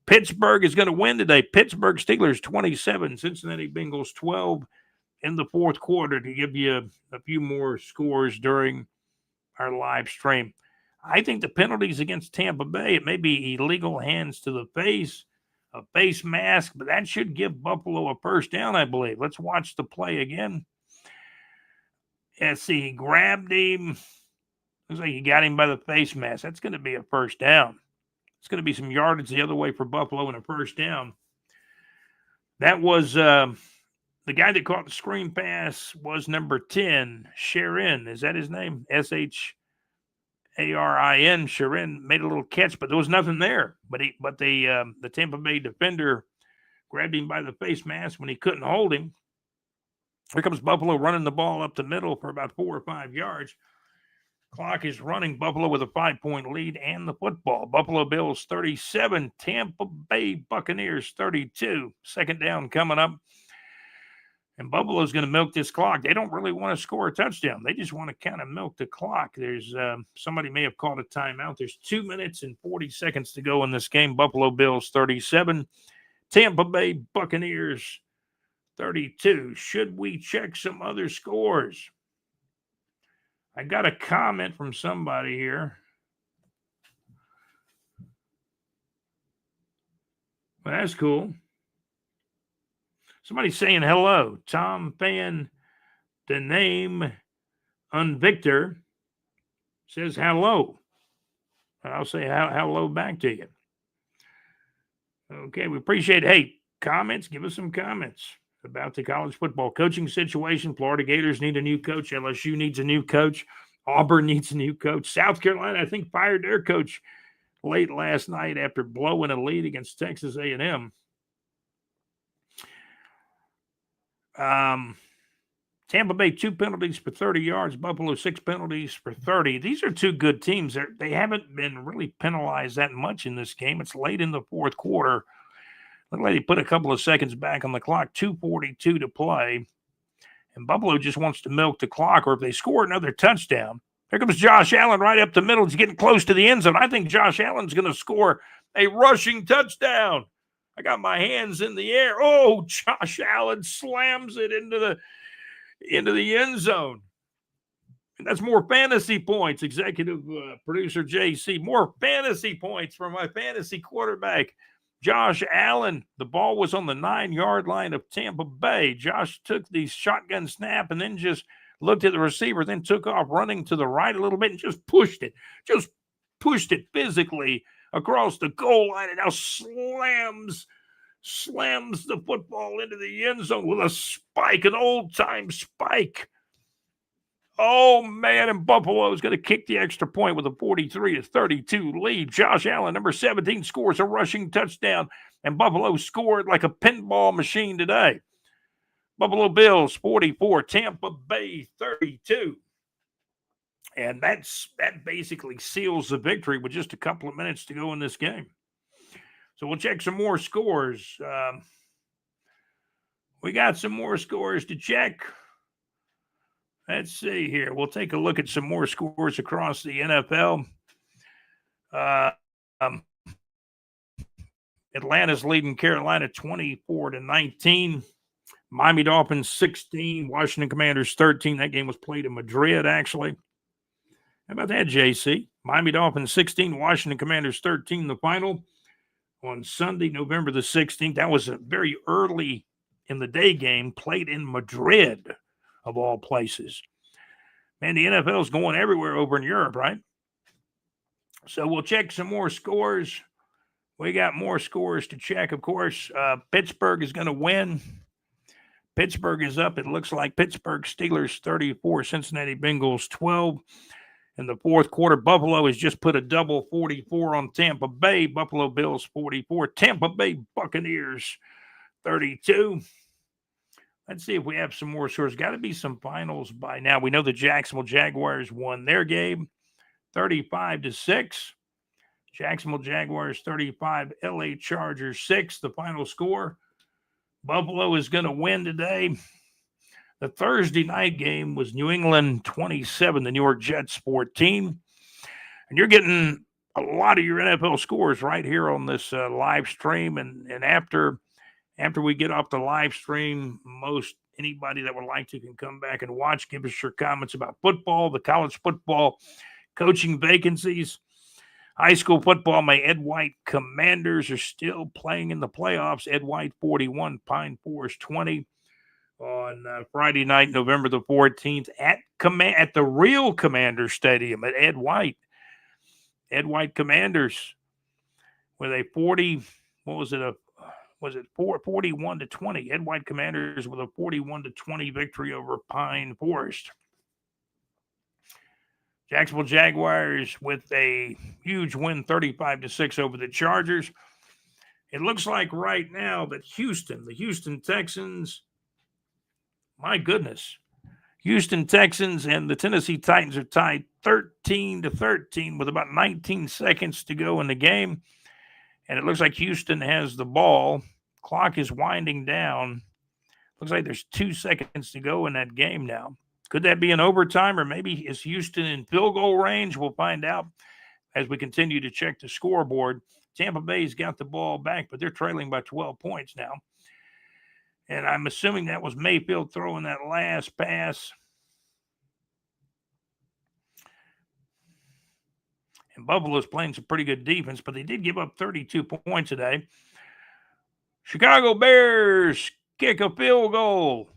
Pittsburgh is going to win today. Pittsburgh Steelers 27, Cincinnati Bengals 12 in the fourth quarter, to give you a few more scores during our live stream. I think the penalties against Tampa Bay, it may be illegal hands to the face, a face mask, but that should give Buffalo a first down, I believe. Let's watch the play again. Let's see, he grabbed him. Looks like he got him by the face mask. That's going to be a first down. It's going to be some yardage the other way for Buffalo and a first down. That was the guy that caught the screen pass was number 10, Sharon. Is that his name? S-H Arin Sharin made a little catch, but there was nothing there. But the Tampa Bay defender grabbed him by the face mask when he couldn't hold him. Here comes Buffalo running the ball up the middle for about 4 or 5 yards. Clock is running. Buffalo with a 5-point lead and the football. Buffalo Bills 37, Tampa Bay Buccaneers 32. Second down coming up. And Buffalo's going to milk this clock. They don't really want to score a touchdown. They just want to kind of milk the clock. There's somebody may have called a timeout. There's 2 minutes and 40 seconds to go in this game. Buffalo Bills 37, Tampa Bay Buccaneers 32. Should we check some other scores? I got a comment from somebody here. Well, that's cool. Somebody's saying hello. Tom Fan, the name Unvictor, says hello. And I'll say hello back to you. Okay, we appreciate it. Hey, comments, give us some comments about the college football coaching situation. Florida Gators need a new coach. LSU needs a new coach. Auburn needs a new coach. South Carolina, I think, fired their coach late last night after blowing a lead against Texas A&M. Tampa Bay 2 penalties for 30 yards. Buffalo 6 penalties for 30. These are two good teams. They haven't been really penalized that much in this game. It's late in the fourth quarter. Looked like they put a couple of seconds back on the clock. 2:42 to play. And Buffalo just wants to milk the clock, or if they score another touchdown. Here comes Josh Allen right up the middle. He's getting close to the end zone. I think Josh Allen's going to score a rushing touchdown. I got my hands in the air. Oh, Josh Allen slams it into the end zone. And that's more fantasy points, executive producer JC. More fantasy points for my fantasy quarterback, Josh Allen. The ball was on the 9-yard line of Tampa Bay. Josh took the shotgun snap and then just looked at the receiver, then took off running to the right a little bit and just pushed it physically across the goal line, and now slams the football into the end zone with a spike, an old-time spike. Oh, man, and Buffalo is going to kick the extra point with a 43-32 lead. Josh Allen, number 17, scores a rushing touchdown, and Buffalo scored like a pinball machine today. Buffalo Bills 44, Tampa Bay 32. And that basically seals the victory with just a couple of minutes to go in this game. So we'll check some more scores. We got some more scores to check. Let's see here. We'll take a look at some more scores across the NFL. Atlanta's leading Carolina 24-19. Miami Dolphins 16. Washington Commanders 13. That game was played in Madrid, actually. How about that, JC? Miami Dolphins 16. Washington Commanders 13. The final on Sunday, November the 16th. That was a very early in the day game, played in Madrid, of all places. Man, the NFL is going everywhere over in Europe, right? So we'll check some more scores. We got more scores to check, of course. Pittsburgh is going to win. Pittsburgh is up. It looks like Pittsburgh Steelers 34, Cincinnati Bengals 12. In the fourth quarter, Buffalo has just put a double 44 on Tampa Bay. Buffalo Bills 44, Tampa Bay Buccaneers 32. Let's see if we have some more scores. Got to be some finals by now. We know the Jacksonville Jaguars won their game 35-6. Jacksonville Jaguars 35, LA Chargers 6. The final score. Buffalo is going to win today. The Thursday night game was New England 27, the New York Jets 14. And you're getting a lot of your NFL scores right here on this live stream. And after we get off the live stream, most anybody that would like to can come back and watch. Give us your comments about football, the college football coaching vacancies. High school football, my Ed White Commanders are still playing in the playoffs. Ed White 41, Pine Forest 20 on Friday night, November the 14th at the real Commander Stadium at Ed White. Ed White Commanders with a 41-20. Ed White Commanders with a 41-20 victory over Pine Forest. Jacksonville Jaguars with a huge win, 35-6 over the Chargers. It looks like right now that the Houston Texans, my goodness, Houston Texans and the Tennessee Titans are tied 13-13 with about 19 seconds to go in the game. And it looks like Houston has the ball. Clock is winding down. Looks like there's 2 seconds to go in that game now. Could that be an overtime, or maybe is Houston in field goal range? We'll find out as we continue to check the scoreboard. Tampa Bay's got the ball back, but they're trailing by 12 points now. And I'm assuming that was Mayfield throwing that last pass. And Buffalo's playing some pretty good defense, but they did give up 32 points today. Chicago Bears kick a field goal.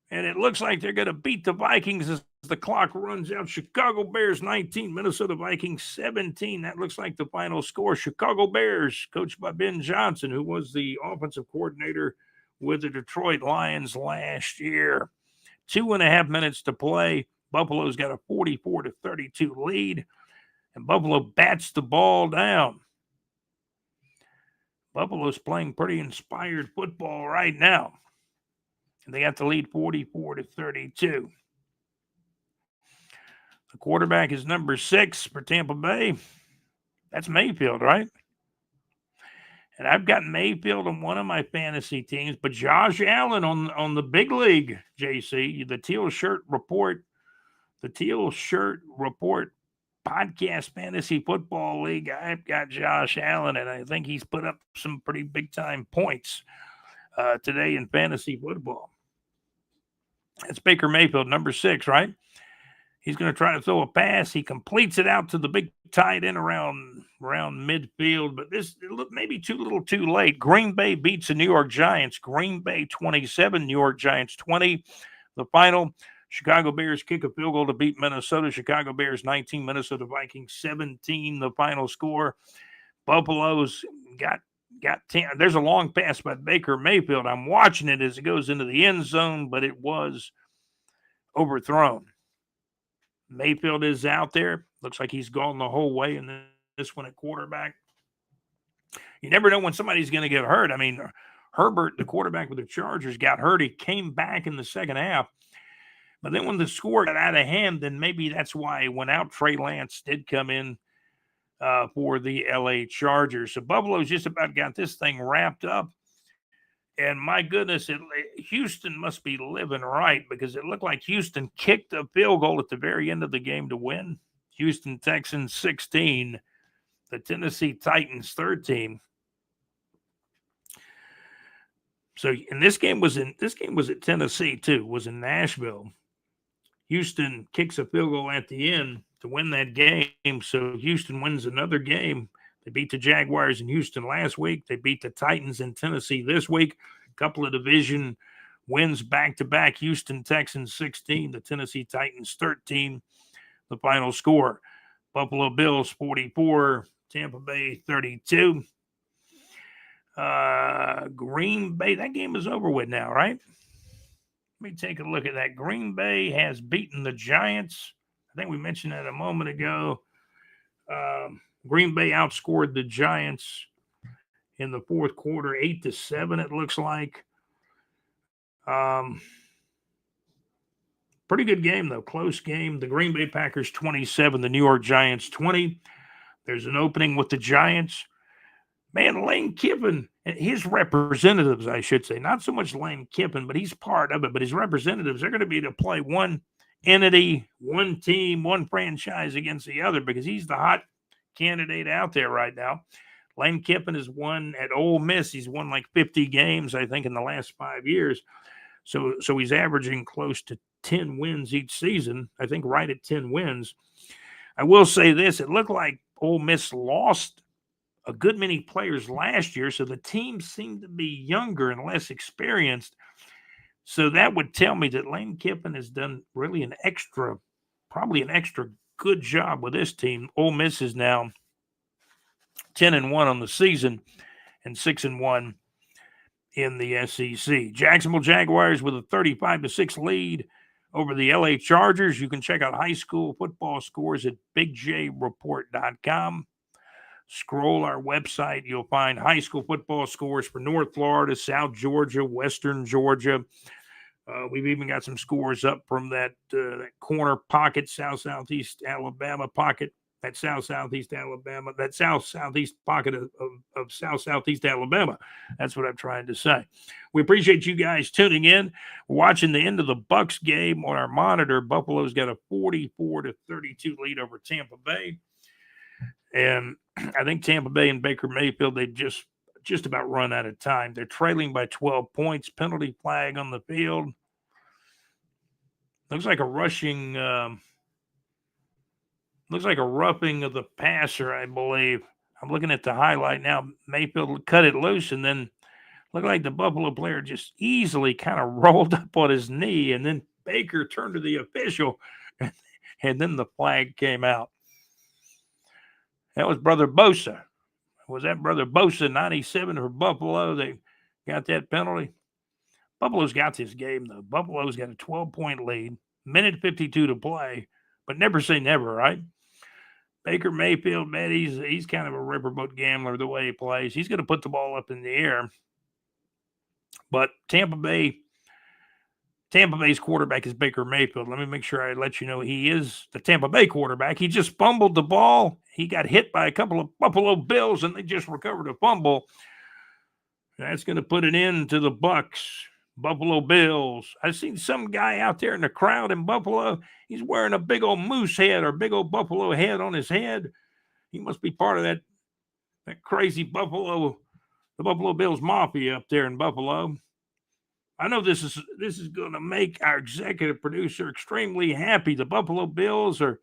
And it looks like they're going to beat the Vikings as the clock runs out. Chicago Bears 19, Minnesota Vikings 17. That looks like the final score. Chicago Bears, coached by Ben Johnson, who was the offensive coordinator with the Detroit Lions last year. 2.5 minutes to play. Buffalo's got a 44-32 lead. And Buffalo bats the ball down. Buffalo's playing pretty inspired football right now. And they got the lead 44-32. The quarterback is number 6 for Tampa Bay. That's Mayfield, right? And I've got Mayfield on one of my fantasy teams, but Josh Allen on the big league, JC, the Teal Shirt Report podcast fantasy football league. I've got Josh Allen, and I think he's put up some pretty big time points today in fantasy football. That's Baker Mayfield, number 6, right? He's going to try to throw a pass. He completes it out to the big tight end around midfield, but this maybe too little too late. Green Bay beats the New York Giants. Green Bay 27, New York Giants 20. The final, Chicago Bears kick a field goal to beat Minnesota. Chicago Bears 19, Minnesota Vikings 17. The final score. Buffalo's got 10. There's a long pass by Baker Mayfield. I'm watching it as it goes into the end zone, but it was overthrown. Mayfield is out there. Looks like he's gone the whole way in this one at quarterback. You never know when somebody's going to get hurt. I mean, Herbert, the quarterback with the Chargers, got hurt. He came back in the second half. But then when the score got out of hand, then maybe that's why he went out. Trey Lance did come in for the LA Chargers. So Buffalo's just about got this thing wrapped up. And my goodness, Houston must be living right, because it looked like Houston kicked a field goal at the very end of the game to win. Houston Texans 16, the Tennessee Titans 13. So, and this game was at Tennessee too. Was in Nashville. Houston kicks a field goal at the end to win that game. So Houston wins another game. They beat the Jaguars in Houston last week. They beat the Titans in Tennessee this week. A couple of division wins back-to-back. Houston Texans 16, the Tennessee Titans 13. The final score, Buffalo Bills 44, Tampa Bay 32. Green Bay, that game is over with now, right? Let me take a look at that. Green Bay has beaten the Giants. I think we mentioned that a moment ago. Green Bay outscored the Giants in the fourth quarter, 8-7, it looks like. Pretty good game, though. Close game. The Green Bay Packers 27, the New York Giants 20. There's an opening with the Giants. Man, Lane Kiffin, his representatives, I should say, not so much Lane Kiffin, but he's part of it, but his representatives, they're going to be to play one entity, one team, one franchise against the other, because he's the hot candidate out there right now. Lane Kiffin has won at Ole Miss. He's won like 50 games, I think, in the last 5 years. So he's averaging close to 10 wins each season, I think right at 10 wins. I will say this, it looked like Ole Miss lost a good many players last year, so the team seemed to be younger and less experienced. So that would tell me that Lane Kiffin has done really probably an extra good job with this team. Ole Miss is now 10-1 on the season and 6-1 in the SEC. Jacksonville Jaguars with a 35-6 lead over the LA Chargers. You can check out high school football scores at bigjreport.com. Scroll our website. You'll find high school football scores for North Florida, South Georgia, Western Georgia. We've even got some scores up from that corner pocket, southeast Alabama pocket, that southeast Alabama, that southeast pocket of southeast Alabama. That's what I'm trying to say. We appreciate you guys tuning in. We're watching the end of the Bucks game on our monitor. Buffalo's got a 44-32 lead over Tampa Bay. And I think Tampa Bay and Baker Mayfield, they just about run out of time. They're trailing by 12 points. Penalty flag on the field. Looks like a roughing of the passer, I believe. I'm looking at the highlight now. Mayfield cut it loose, and then looked like the Buffalo player just easily kind of rolled up on his knee, and then Baker turned to the official, and then the flag came out. That was Brother Bosa. Was that Brother Bosa, 97 for Buffalo? They got that penalty. Buffalo's got this game, though. Buffalo's got a 12-point lead, minute 52 to play, but never say never, right? Baker Mayfield, man, he's kind of a riverboat gambler the way he plays. He's going to put the ball up in the air. But Tampa Bay's quarterback is Baker Mayfield. Let me make sure I let you know he is the Tampa Bay quarterback. He just fumbled the ball. He got hit by a couple of Buffalo Bills, and they just recovered a fumble. That's going to put an end to the Buffalo Bills. I've seen some guy out there in the crowd in Buffalo. He's wearing a big old moose head or big old buffalo head on his head. He must be part of that crazy the Buffalo Bills mafia up there in Buffalo. I know this is going to make our executive producer extremely happy. The Buffalo Bills are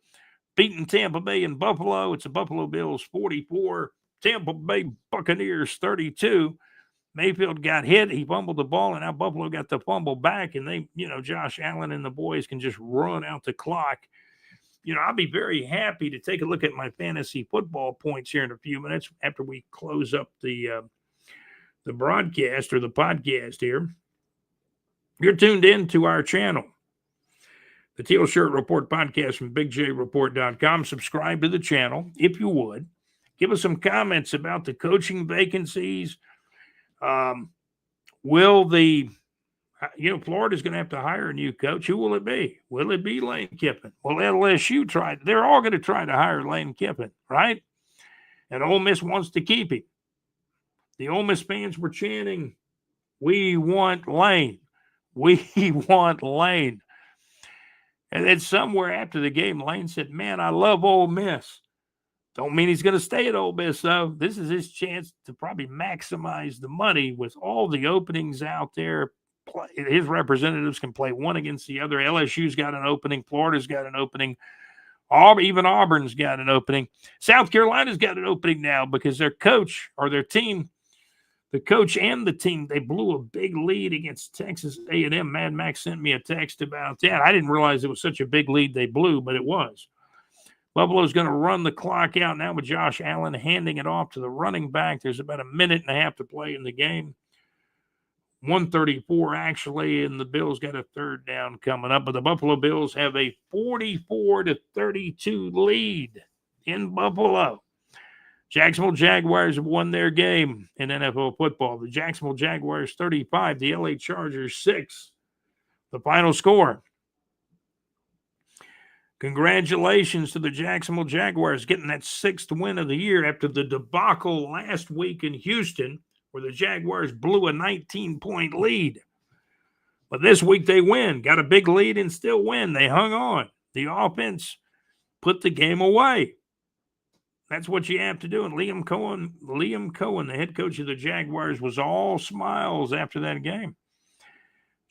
beating Tampa Bay in Buffalo. It's the Buffalo Bills 44, Tampa Bay Buccaneers 32. Mayfield got hit. He fumbled the ball, and now Buffalo got the fumble back, and they, Josh Allen and the boys can just run out the clock. I'll be very happy to take a look at my fantasy football points here in a few minutes after we close up the broadcast or the podcast here. You're tuned in to our channel, the Teal Shirt Report podcast from bigjreport.com. Subscribe to the channel if you would. Give us some comments about the coaching vacancies. Florida's going to have to hire a new coach. Who will it be? Will it be Lane Kiffin? Well, LSU tried. They're all going to try to hire Lane Kiffin, right? And Ole Miss wants to keep him. The Ole Miss fans were chanting, "We want Lane. We want Lane." And then somewhere after the game, Lane said, "Man, I love Ole Miss." Don't mean he's going to stay at Ole Miss, though. This is his chance to probably maximize the money with all the openings out there. His representatives can play one against the other. LSU's got an opening. Florida's got an opening. Even Auburn's got an opening. South Carolina's got an opening now because their coach or their team, the coach and the team, they blew a big lead against Texas A&M. Mad Max sent me a text about that. I didn't realize it was such a big lead they blew, but it was. Buffalo's going to run the clock out now with Josh Allen handing it off to the running back. There's about a minute and a half to play in the game. 1:34 actually, and the Bills got a third down coming up. But the Buffalo Bills have a 44-32 lead in Buffalo. Jacksonville Jaguars have won their game in NFL football. The Jacksonville Jaguars 35, the LA Chargers 6. The final score. Congratulations to the Jacksonville Jaguars getting that 6th win of the year after the debacle last week in Houston, where the Jaguars blew a 19-point lead. But this week they win, got a big lead and still win. They hung on. The offense put the game away. That's what you have to do. And Liam Cohen, the head coach of the Jaguars, was all smiles after that game.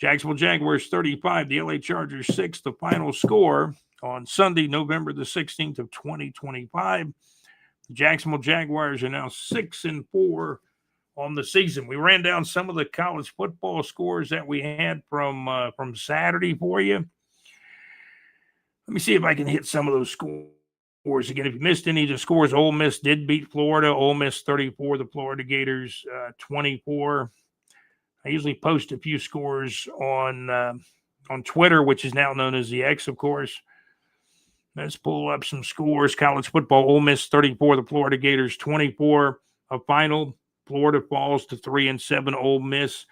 Jacksonville Jaguars 35, the LA Chargers 6, the final score on Sunday, November the 16th of 2025. The Jacksonville Jaguars are now 6-4 on the season. We ran down some of the college football scores that we had from Saturday for you. Let me see if I can hit some of those scores again. If you missed any of the scores, Ole Miss did beat Florida. Ole Miss 34, the Florida Gators 24. I usually post a few scores on on Twitter, which is now known as the X, of course. Let's pull up some scores. College football, Ole Miss 34, the Florida Gators 24. A final, Florida falls to 3-7. Ole Miss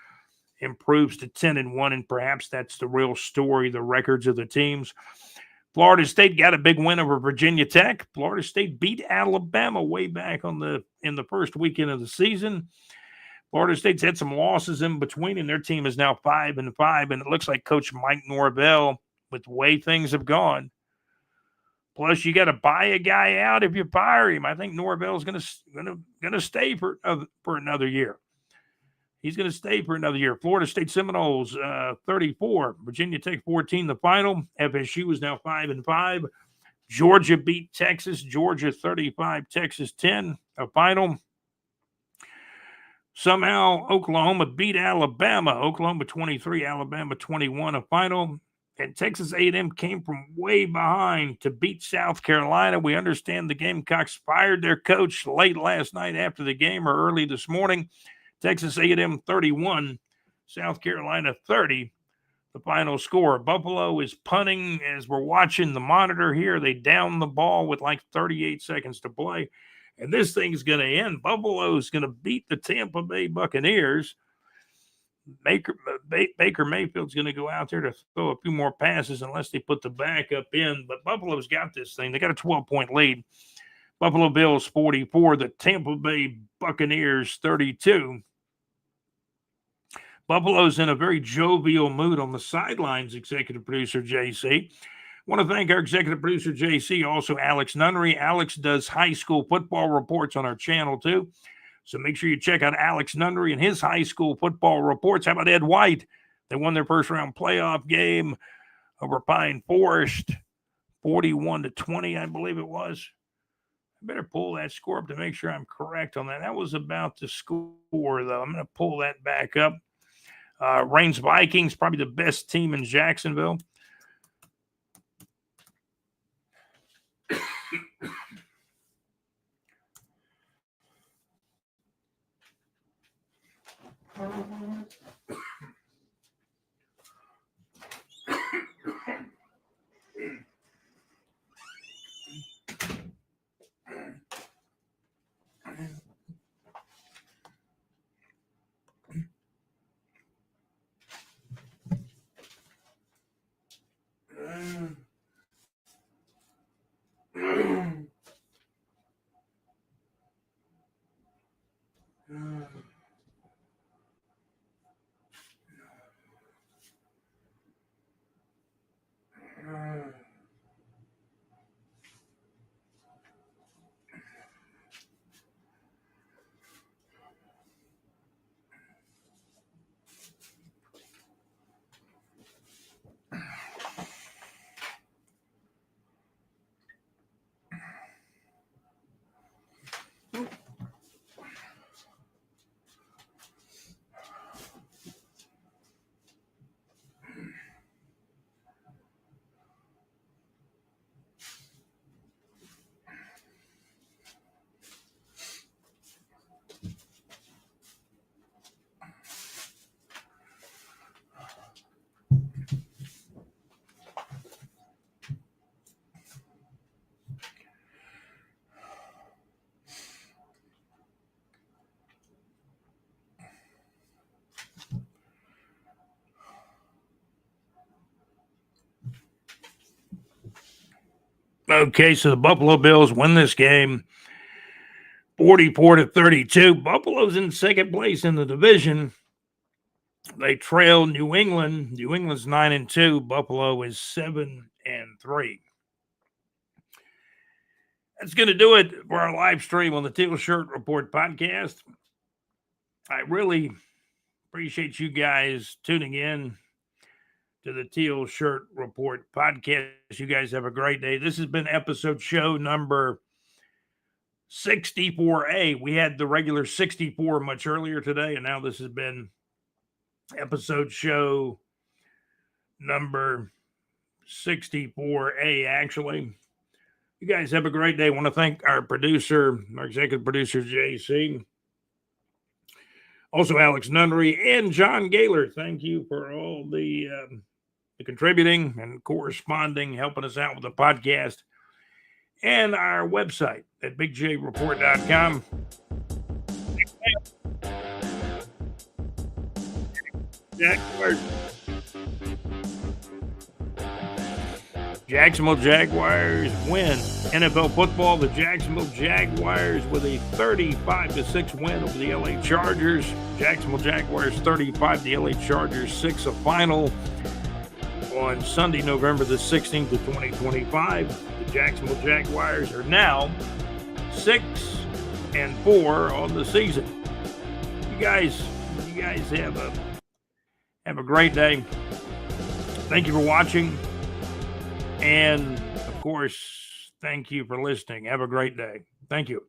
improves to 10-1, and perhaps that's the real story, the records of the teams. Florida State got a big win over Virginia Tech. Florida State beat Alabama way back in the first weekend of the season. Florida State's had some losses in between, and their team is now 5-5, and it looks like Coach Mike Norvell, with the way things have gone. Plus, you got to buy a guy out if you fire him. I think Norvell's gonna stay for another year. He's going to stay for another year. Florida State Seminoles 34, Virginia Tech 14. The final. FSU is now 5-5. Georgia beat Texas. Georgia 35, Texas 10. A final. Somehow Oklahoma beat Alabama. Oklahoma 23, Alabama 21. A final. And Texas A&M came from way behind to beat South Carolina. We understand the Gamecocks fired their coach late last night after the game or early this morning. Texas A&M 31, South Carolina 30. The final score. Buffalo is punting as we're watching the monitor here. They down the ball with like 38 seconds to play. And this thing's going to end. Buffalo is going to beat the Tampa Bay Buccaneers. Baker Mayfield's going to go out there to throw a few more passes unless they put the backup in. But Buffalo's got this thing. They got a 12-point lead. Buffalo Bills 44, the Tampa Bay Buccaneers 32. Buffalo's in a very jovial mood on the sidelines, executive producer JC. Want to thank our executive producer JC, also Alex Nunnery. Alex does high school football reports on our channel too. So make sure you check out Alex Nunnery and his high school football reports. How about Ed White? They won their first round playoff game over Pine Forest, 41-20, I believe it was. I better pull that score up to make sure I'm correct on that. That was about the score, though. I'm going to pull that back up. Reigns Vikings, probably the best team in Jacksonville. Okay, so the Buffalo Bills win this game 44-32. Buffalo's in second place in the division. They trail New England. New England's 9-2. Buffalo is 7-3. That's going to do it for our live stream on the Teal Shirt Report podcast. I really appreciate you guys tuning in to the Teal Shirt Report podcast. You guys have a great day. This has been episode show number 64A. We had the regular 64 much earlier today, and now this has been episode show number 64A, actually. You guys have a great day. I want to thank our producer, our executive producer, JC. Also, Alex Nunnery and John Gaylor. Thank you for all the contributing and corresponding, helping us out with the podcast, and our website at bigjreport.com. Jacksonville Jaguars win NFL football. The Jacksonville Jaguars with a 35-6 win over the LA Chargers. Jacksonville Jaguars 35, the LA Chargers 6, a final on Sunday, November the 16th of 2025. The Jacksonville Jaguars are now 6-4 on the season. You guys have a great day. Thank you for watching. And, of course, thank you for listening. Have a great day. Thank you.